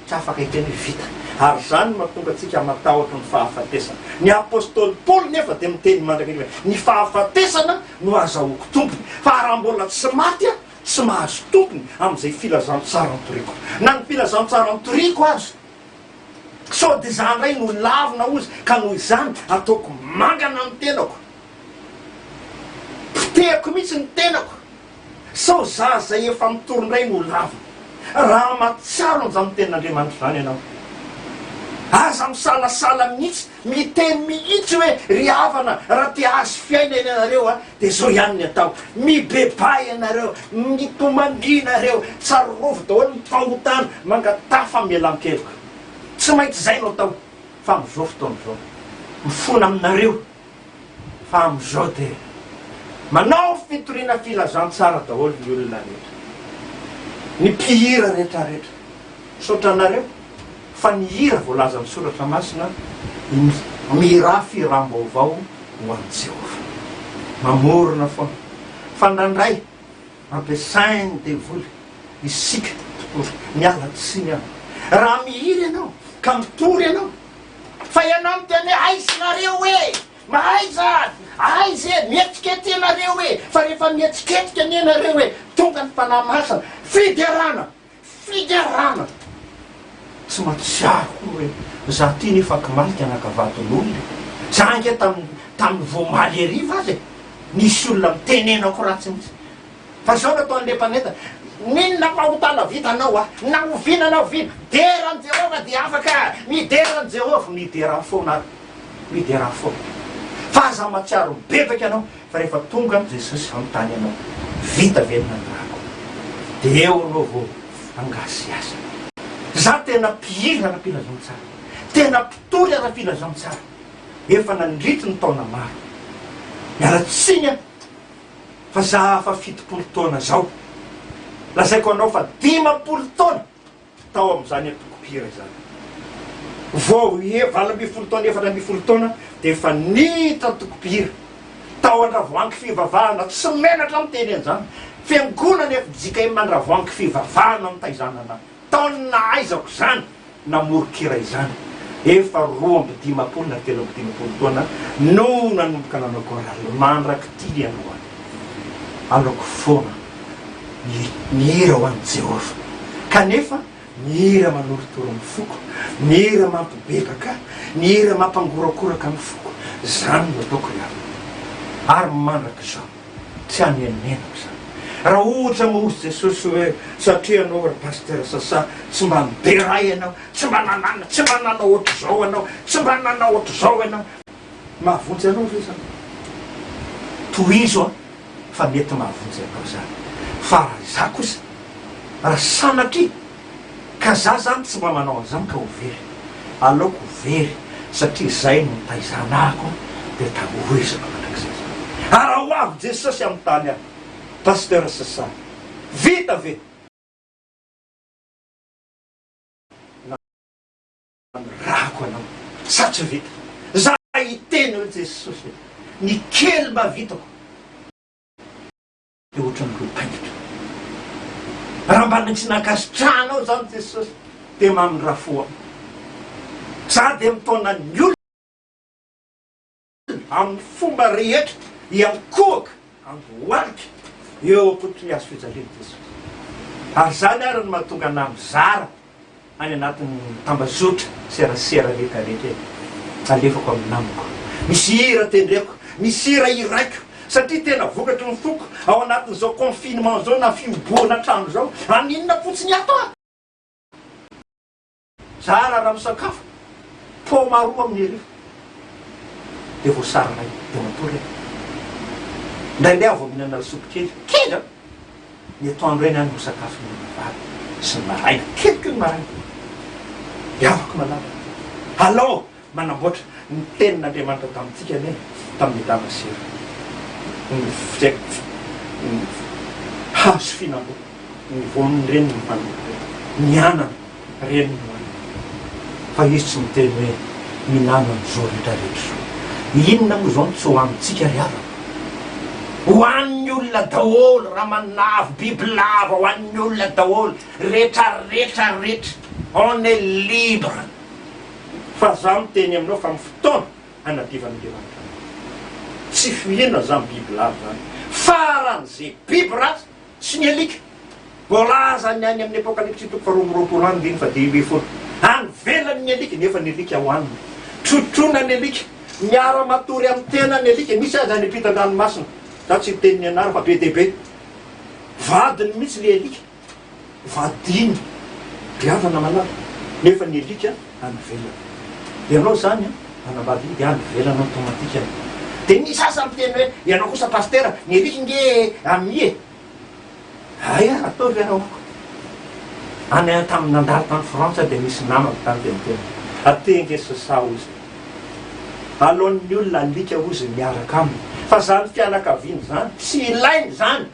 tsy afaka hiteny vita. Ary zany mahatonga atsika matahotra ny fahafatesana. Ny apôstôly Paoly nefa de miteny mandraky hoe ny fahafatesana no azahoako tompony fa raha mbola tsy maty a tsy mahazo tompony am'izay filazantsara ny toriko na ny filazantsara ny toriko azy so de zany ray no lavina ozy ka noho izany ataoko mangana ny tenako pitehako mihitsy ny tenako sao za zay efa mitorindray no lavina raha matsiaro an'izany tenin'Andriamanitra zany ianao aza misalasala mihitsy miteny mihitsy hoe ry havana raha ty azo fiaina ianareo a de zao ihany ny atao mibebay ianareo mitomandrinareo tsarovy daholo ny fahotana mangatafa mielam-keloko tsy maintsy zay no atao fa am'izao fotoan'izao mifona aminareo fa am'izao de manao fitoriana filazantsara daholo ny olona rehetra ny mpihira rehetrarehetra misaotra anareo fa ny hira voalaza ny soratra masina mira firam-baovao ho an'i Jehova mamorona foana fa ndrandray ampiasainy devoly isika tokory miala tsiny ao raha mihira ianao ka mitory ianao fa ianao miteny hoe aisinareo hoe mahaiza aizy e mietsikety ianareo hoe fa rehefa mietsiketika ny ianareo hoe tonga ny fanahy masina fiderana tsy matsiako hoe za ty nefa kimalika anakavaton'olona za ange tamin'ny voamaly ariva azy e nisy olona mitenenako ratsy mihitsy fa zao natao an'le mpaneta ninona fahotana vitanao a na ovinanao vina deran Jehova de afaka mideran Jehova midera foana midera foana fa aza matsiaro bebaka anao fa rehefa tonga n Jesosy anontany anao vita veninandrako de eo anao vo angasy asa za tena mpihira raha filazantsara tena mpitory raha filazantsara efa nandritry ny taona maro miala tsinya fa za fa fitopolo taona zao lazaiko anao fa 10 taona tao am'izany atokopira zany vao e 20 taona 4 taona de efa nita tokopira tao andravoangy fivavahana tsy menatra miteny an'izany fiangonana efa jika mandravoangy fivavahana mitaizanana taona aizako zany namorokira izany efa 2 na 3 taona no nanomboka nanako ralo mandraky ty anao aloko foana mihira ho an'i Jehovah kanefa mihira manorotoro amin'ny foko mihira mampibebaka mihira mampangorakoraka amin'ny foko zany no ataoko ihany ary mandraka zao tsy anenenako zany raha ohatra mozy Jesosy hoe satria anao ra paster Sasa tsy mba miberay ianao tsy mba nanana tsy mba nanao ohatra zao anao tsy mba nanao ohatra zao ianao mahavonjy anao ve zany tohizo a fa mety mahavonjy anao zany fa raha za kosa raha sanatry ka za zany tsy mba manao an'izany ka ho very aleoko very satria zay no mitaizanako de tahoizako manak'izay zany raha ho avy Jesosy amin'ny tany ahy paster Sasa vita ve rahako anao satria vita za iteny hoe Jesosy ny kely mba vitako de ohatra ny ropaingitra raha mba tsy nakasitranao zany Jesosy de mamindra-foa za de mitona ny olona amin'ny fomba rehetra iankohaka andohalika eo apotony azo fijaliana Jesosy ary zany ary no mahatonga ana mizara any anatin'ny tambazotra serasera rehetrarehetra alefako amin'ny namako misy hira tendreko misy hira iraiko satria tena vokatry ny foko ao anatin'izao confinement zao na fioboana trano zao aninona fotsiny ato a zara raha misakafo poma roa amin'ny arivo de voasaranay de matory ndraindray avao mihinana lasopy kely kely a ny atoandro eny any misakafo ny vary sy ny maraina keliko ny maraina de afaka malama allo manamboatra ny tenin'Andriamanitra tamintsika ane tamin'ny Damasera ny hazo finango ny voniny reny ny manomboka ny anana reny ny manana fa izy tsy miteny hoe minana n'izao rehetrarehetra zao inona moa zao tsy ho amintsika ry avana ho an'ny olona daholo raha manavo bibilava ho an'ny olona daholo rehetrarehetra rehetra on est libre fa za miteny aminao fa mifotoana anadivan'Andriamanitra tsy fihina za ny bibilava zany faran'izay biby ratsy sy ny alika voalazany any amin'ny apokalypsy toko faharoa any diny fa dimy folo any velany ny alika nefa ny alika hoaniny trotrona ny alika miara matory amin'ny tena ny alika misy azy any ampitan-dranomasina za tsy teniny anara fa be dehibe vadiny mihitsy le alika vadiny biavana malala nefa ny alika any velana de anao zany a anambady de any velana automatika de misy asa miteny hoe ianao kosa pastera ny alika nge amie aya ataovy araoko any tamin'ny nandary tany Frantsa de misy namako tany de miteny atenge Sasa izy alohan'ny olona alika ozy miaraka aminy fa zany fianakaviany zany tsy ilainy zany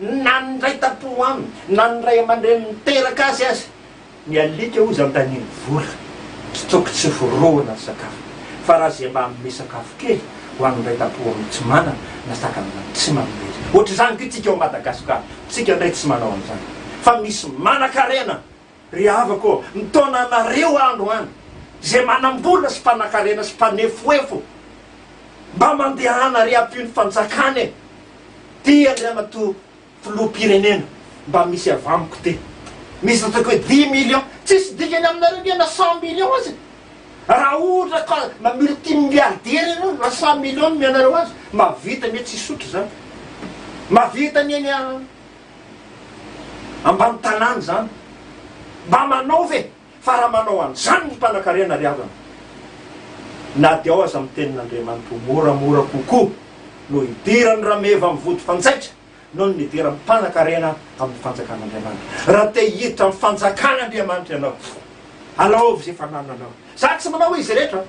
na nyray tapo aminy na nyray aman-dreny miteraka azy azy ny alika ozy am'taniny vola tsy toko tsy foroana sakafo fa raha zay mba ame sakafo kely ho an'nyray tapo aminy tsy manana na sakana tsy manomety ohatra zany ko tsika ao Madagasikara tsika ndray tsy manao an'izany fa misy manan-karena ry avako mitona nareo andro any zay manam-bola sy mpanan-karena sy mpanefoefo mba mandehana ry ampio ny fanjakany ty Andriamato filoham-pirenena mba misy avamiko ty misy ataoko hoe 10 millions tsisy dikany aminareo niana 100 millions azy raha ohatra ka mamultimilliardaire ianao raha 100 millions mianareo azy mavita mety tsy sotro zany mavita ny eny ambany tanàny zany mba manao ve fa raha manao an'izany ny mpanan-karena ry avana na de ao aza amin'ny tenin'Andriamanitra moramora kokoa no idirany rameva amin'ny vody fanjaitra no ny idira mpanan-karena amin'ny fanjakan'Andriamanitra raha te hiditra amin'ny fanjakan'Andriamanitra ianao alaovy zay fanananao za tsy manao izy rehetra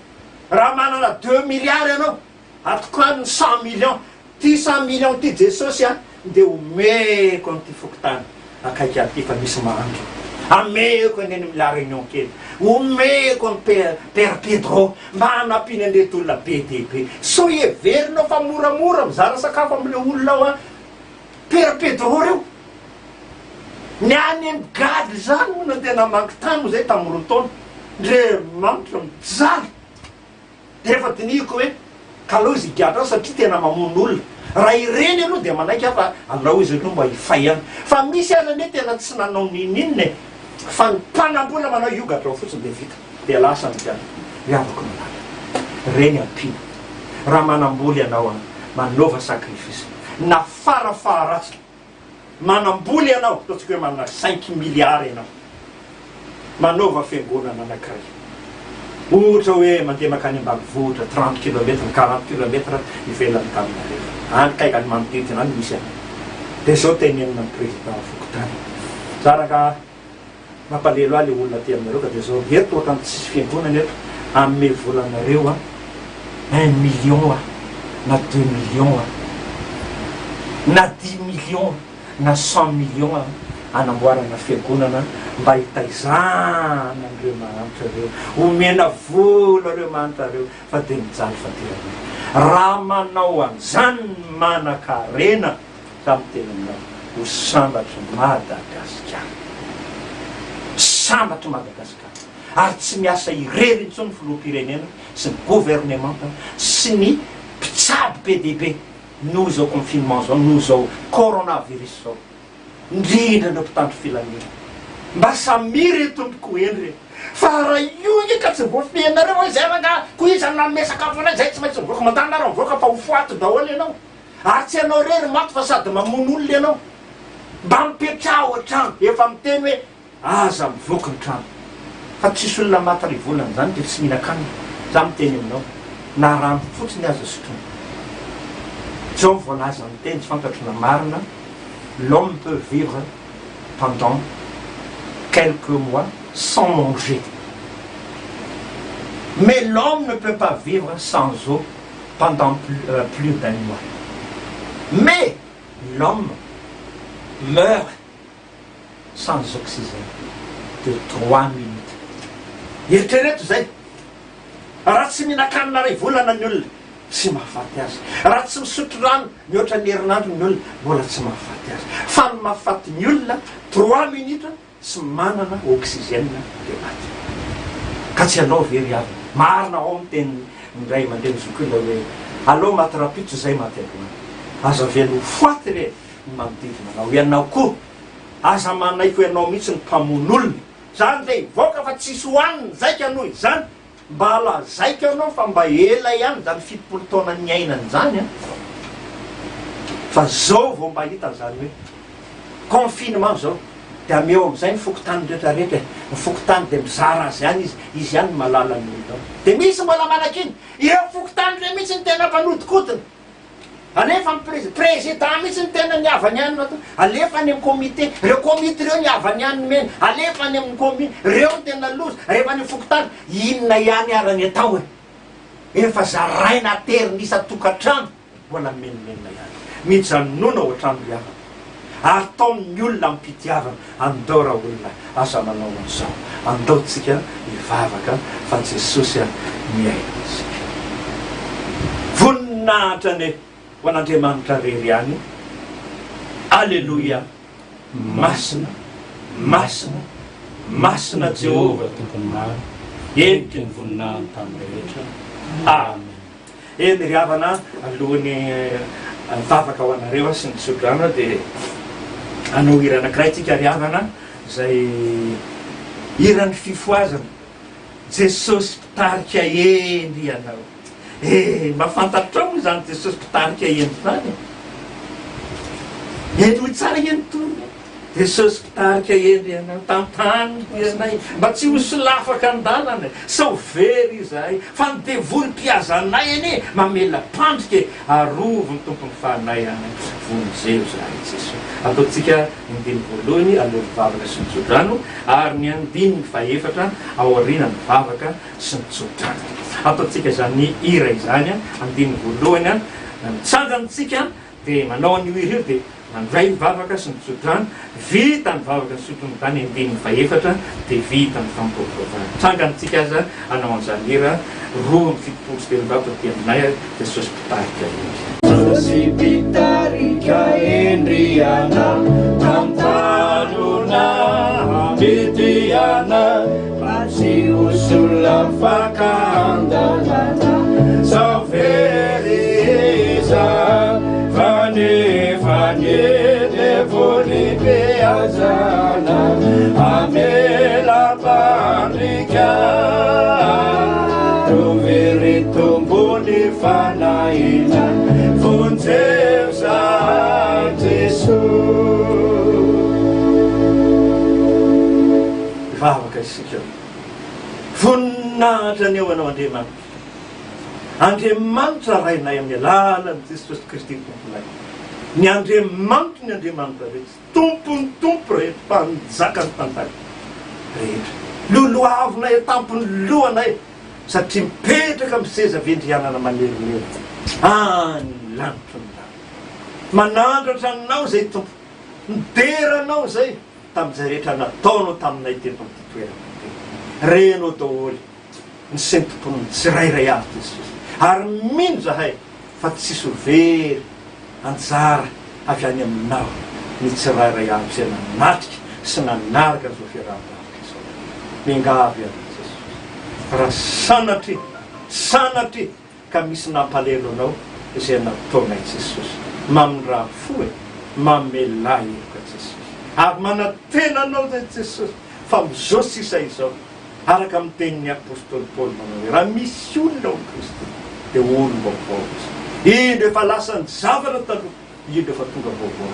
raha manana 2 milliards ianao atokany 100 millions ty 100 millions ty Jesosy a de omeko am'ty fokotany akaiky aty fa misy mahandro ameko any mila réunion kely omeko am Père Pedro mba hanampiny anreto olona be dehibe so everinao fa moramora mizara sakafo amile olona ao a Père Pedro reo ny any amy gady zany moa na tena manky tany zay tamorotaona ndre manitra mijaly de rehefa diniko hoe kalozy igadra satria tena mamono olona raha ireny aloha de manaiky a fa alao izy aloha mba hifaiana fa misy azy ane tena tsy nanao nininne fa mpanambola manao iogatra ao fotsiny de vita de lasa ny miavako milala reny ampina raha manamboly ianao a manova sacrifice na farafaratsy manamboly ianao ataotsika hoe manana 5 milliards ianao manova fiangonana anankiray ohatra hoe mandeha makany ambanivohitra 30 kilometre 40 kilometre ivelany Antananarivo any kaikany manodidina any misy any de zao tenenina ny président Fokotany zaraka mampalelo ahy le olona ty aminareo ka de zao eto ohatrany tsisy fiangonana eto ame volanareo a 1 million a na 2 millions a na 10 millions na 100 millions a anamboarana fiangonana mba hitaizana andreo mahantra reo omena vola reo mahantra reo fa de mijaly faterana raha manao an'izany manan-karena samy tena aminao ho sambatry Madagasikara sambatry Madagasikara ary tsy miasa irery intsony filoham-pirenena sy ny gouvernement sy ny mpitsabo be dehibe noho zao confinement zao noho zao coronavirus zao indrindra ndreo mpitandro filamina mba samiry tompoko eny re fa raha io nge ka tsy voafenareo hoe zay ranga ko izy nanome sakafo anay zay tsy maintsy mivoaka mandanareo mivoaka fa ho foato daholo ianao ary tsy anao rery maty fa sady mamono olona ianao mba mipetraho an-trano efa miteny hoe aza mivoaka ny trano fa tsisy olona maty ry volana zany de tsy mihinakanina za miteny aminao na rano fotsiny aza sotrony zao mivolaza ny teny tsy fantatrona marina l'homme peut vivre pendant quelques mois sans manger mais l'homme ne peut pas vivre sans eau pendant plus d'un mois mais l'homme meurt sans oxygène de 3 minutes eritrereto zay raha tsy mihinakanina ray volana ny olona tsy mahafaty azy raha tsy misotro rano mihoatra ny herinandro ny olona mbola tsy mahafaty azy fa ny mahafaty ny olona 3 minutes tsy manana oxygène de maty ka tsy anao very avy marina ao ny teny ndray mandeha mizokola hoe allo maty rapitso zay maty aloha aza velo foaty re ny manodidina anao ianao koa aza manaiky ianao mihitsy ny mpamon'olona zany de ivoaka fa tsisy hoaniny zaika anoho izany mba alazaika anao fa mba ela ihany zany 70 taona ny ainany zany a fa zao vao mba hita zany hoe confinement zao de ameo am'izay mifokotany rehetrarehetra mifokotany de mizara azy any izy ihany malala ny olona de misy mbola manakiny ireo mifokotany re mihitsy ny tena mpanodikotina alefa président mihitsy ny tena niavany any ato alefa any amy comité reo comité reo niavany any mena alefa any amy commune reo tena loza rehefa ny fokotany inona ihany arany atao e efa zaraina terinisa tokatrano mbola menomenona ihany mijanona ohatrano riavana ary tao amin'ny olona mpitiavana andora olona asa manao an'izao andaotsika hivavaka fa Jesosy a miaina isika voninahitra ho an'Andriamanitra rery any alleluia masina masina masina Jehova
tompony maro
eniky
ny voninahiny tamin'ny rehetra
amen eny ry havana alohany mivavaka ho anareo sy ny sodrana de anao hira anankiray tsika ry havana zay hiran'ny fifoazana Jesosy mpitarika endry ianao mba fantatrao moa zany Jesosy mpitarika endry zany endry hoy tsara eny tony Jesosy mpitarika endry ianao tantany ianay mba tsy hosy lafaka andalana sao very izahay fa ny devoly mpiazanay eny mamela pandrike arovo ny tompony fanay anay vonjeo zahay Jesosy ataotsika indimy voalohany aloha mivavaka sy mitsodrano ary ny andiny faefatra aorina mivavaka sy mitsodrano ataotsika zany ira izany andiny voalohany mitsangantsika
dia manao an'io ireo dia mandray mivavaka sy nytsodrano vita ny vavaka ny sotronytany andininy faefatra dia vita ny famporovavana trangantsika aza anao an'izany hira 2:70 dia aminay Jesosy mpitarika
Jesosy mpitarika endriana tantanona ametiana masy osola fakandalana sao veriza fanefanyede volibeazana amela pandrika roveri tombony fanaina vonjeo za Jesosy
vavaka isika voninahitra ny eo anao Andriamanitra rainay amin'ny alalan'i Jesosy Kristy tomponay ny Andriamanitra ny Andriamanitra rehetra tompony tompo rehetra mpanjaka ny tantany rehetra loloavinay tampony lohanay satria mipetraka amin'ny seza vendrianana maneronero any lanitra ny lany manandratra anao zay tompo mideranao zay tamin'izay rehetra nataonao taminay teto amin'ity toerana renao daholo ny sainy tompony ny tsirairay avy Jesosy ary mino zahay fa tsisy very anjara avy any aminao ny tsirairay avy izay nanatrika sy nanaraka zao fiaraha-davitra izao mingavy any Jesosy raha sanatry ka misy nampalelo anao izay nataonay Jesosy mamindraha fo mamelay eroka Jesosy ary manantena anao zay Jesosy fa mizao sisa izao araka amin'ny tenin'ny apôstôly Paoly manao hoe raha misy olona ao Kristy dia olom-baovao indro efa lasa ny zavatra taloha indro efa tonga vaovao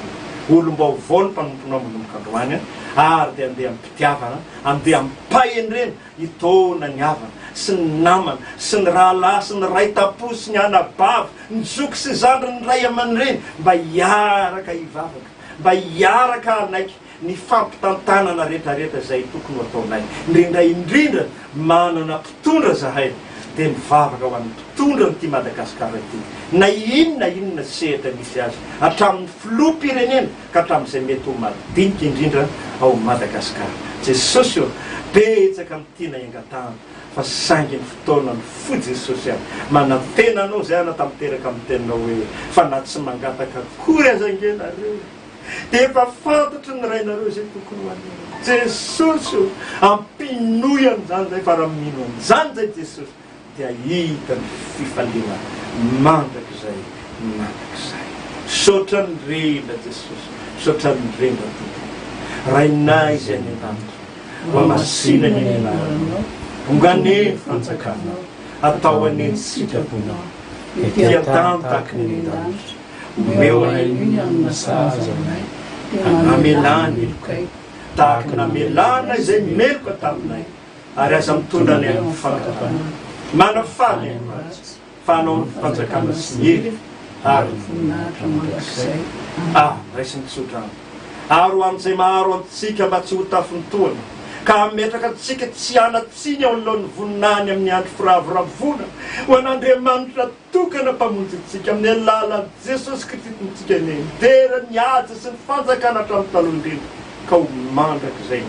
olom-baovao ny mpanomponao manomboka androany ary dia andeha ampitiavana andeha ampahendrena itona ny havana sy ny namana sy ny rahalahy sy ny ray tapo sy ny anabavy ny zoky sy zandry ny ray aman-dreny mba hiaraka hivavaka mba hiaraka anaiky ny fampitantanana rehetrarehetra zay tokony ho ataonay indrindra manana mpitondra zahay dia mivavaka ho an'ny mpitondra nyty Madagasikara ity na inona sehatra misy azy hatramin'ny filoham-pirenena ka hatramin'izay mety ho madinika indrindra ao Madagasikara Jesosy eo betsaka amin'ity na engatana fa saingy ny fotoana ny fo Jesosy any manantena anao zay ana tamiteraka amin'ny teninao hoe fa na tsy mangataka akory azangenareo dia efa fantatry ny rainareo zay tokony ho an'io Jesosy ampinoy an'izany zay fa raha mino an'izany zay Jesosy dia hita ny fifaliana mandrakizay saotra ny renda Jesosy saotra ny renda tompony rainay zay any an-danitra mamasina ny anaranao onganeny fanjakanao atao aneny sitraponao tiatantaka ny an-danitra omeo anay amina saza anay amelany elokay tahaka namelana izay meloka taminay ary aza mitondra ny amin'ny fankatana manafaly ratsy fa anao ny fanjakana sy ny hery ary voninahitra mandrakizay raisy mitsodrano ary ho an'izay maharo antsika mba tsy ho tafintoana ka metraka antsika tsy anatsiny ao alohan'ny voninahiny amin'ny andro firavoravona ho an'Andriamanitra tokana mpamonjy antsika amin'ny alalan'i Jesosy Kristy tomponsika nendera ny aja sy ny fanjakana hatramin'ny talohandrena ka ho mandrakizay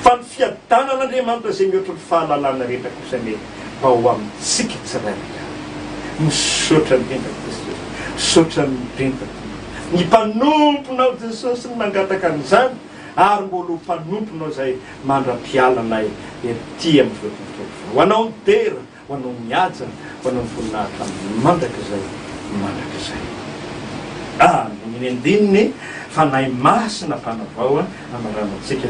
fa ny fiadanan'Andriamanitra zay mihoatra ny fahalalana rehetra kosa mety mba ho amintsika tsirairay misaotra indrindra Jesosy misaotra indrindra ny mpanomponao Jesosy ny mangataka an'izany ary mbolo mpanomponao zay mandram-pialanay ety amin'izao tontolo ho anao ny tera ho anao ny aja ho anao ny voninahitra mandrakizay ny andininy fanahy masina mpanavao amaranantsika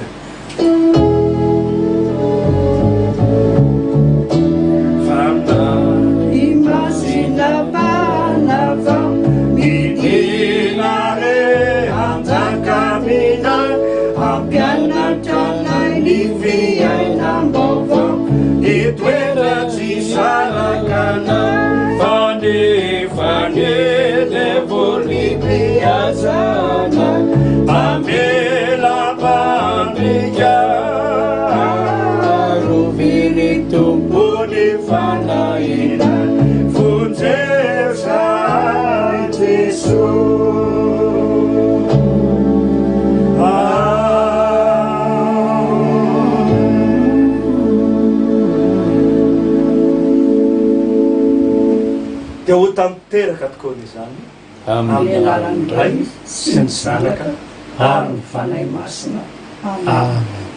Masina panavao
midinare anjakamina ampianatranay ny fiainam-baovao itoetra tsy sarakana fanefanyele volipiazana pamela pandrika roviny tompony fanaina vonjeo zay Jesosy
teraka tokoany izany
amin'ny
alalan'ny
ray
Ray
sy ny Zanaka
ary ny fanahy masina. Amen.
Amen.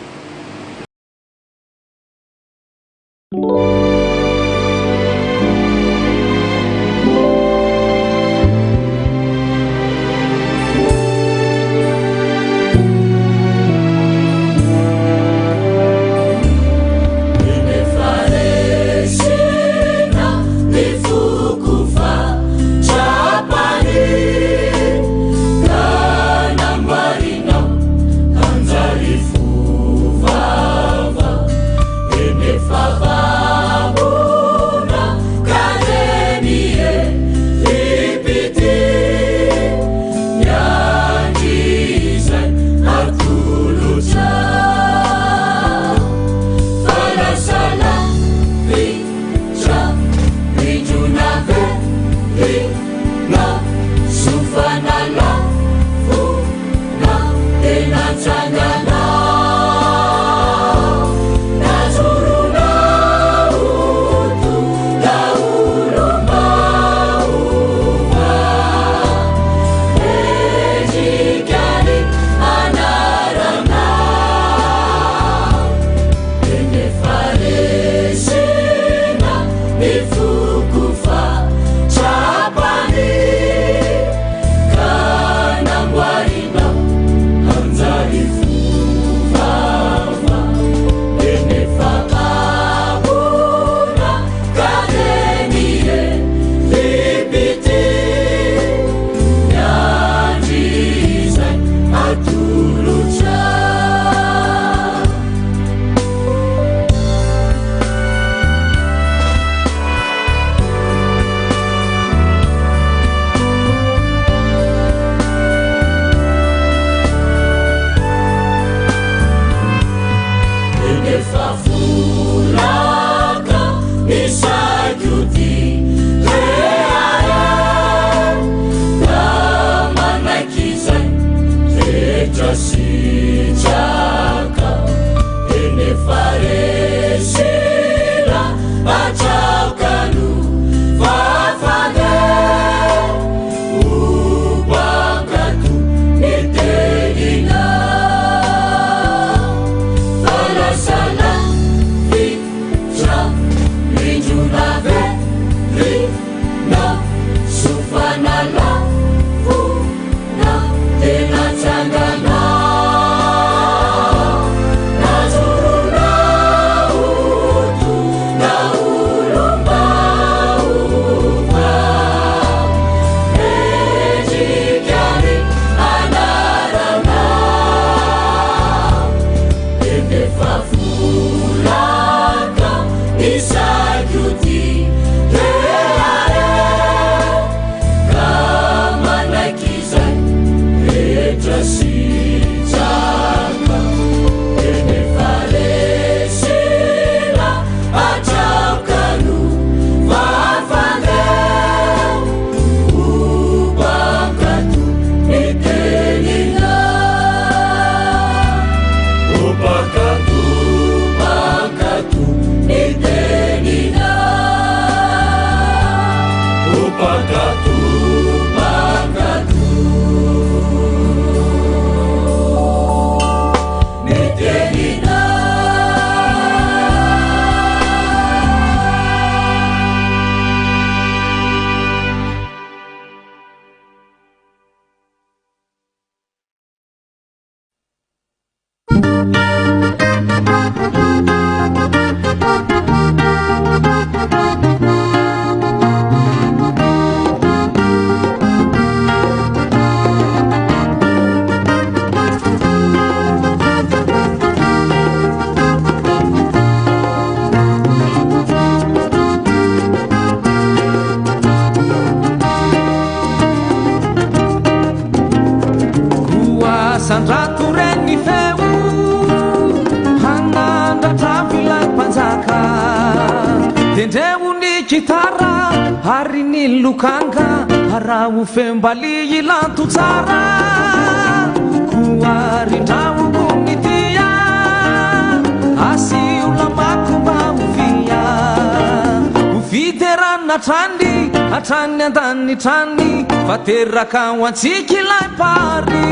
Lukanga harau fembali ilantu tsara kuarindau kunitia asiula makumba ufia ufiterana trandi hatrany an-danitrany fateraka ho antsika ilay pary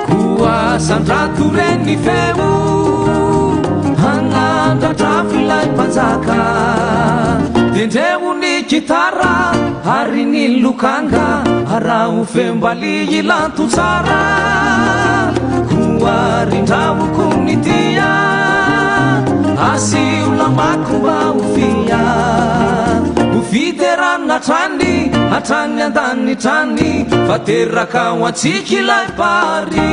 koasandrato reny feo hanandradrafo ilay mpanjaka dendreo ny kitara ary ny lokanga araho fembaly ilanto tsara koarindramoko ny tia asiulamako mba ofia ofiterana trany hatrany an-danitrany fateraka ho antsika ilay pary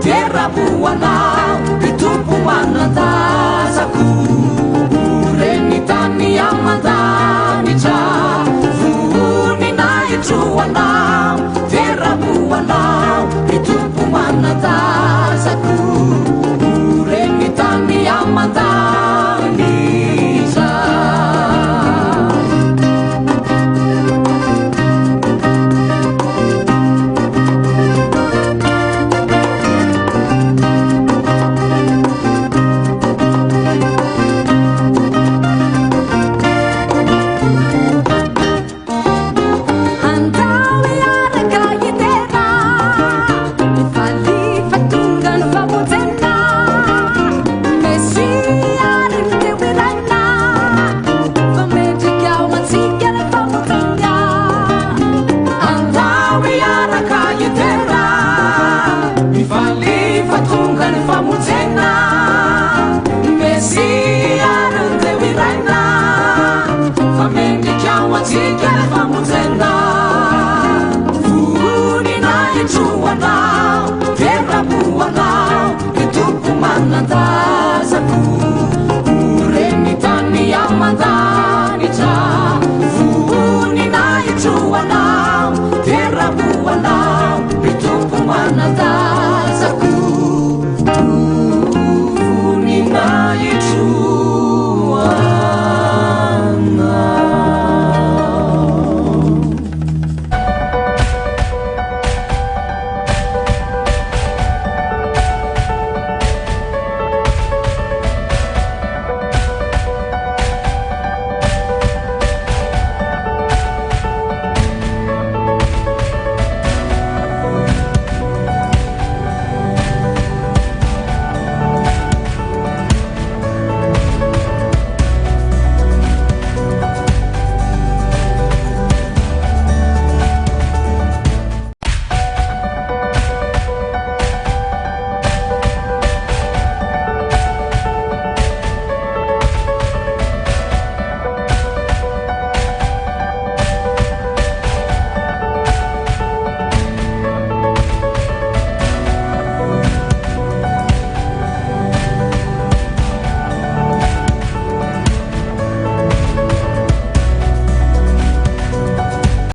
terabuanao itupumanatazako renitani amandanitra vuninayitruanao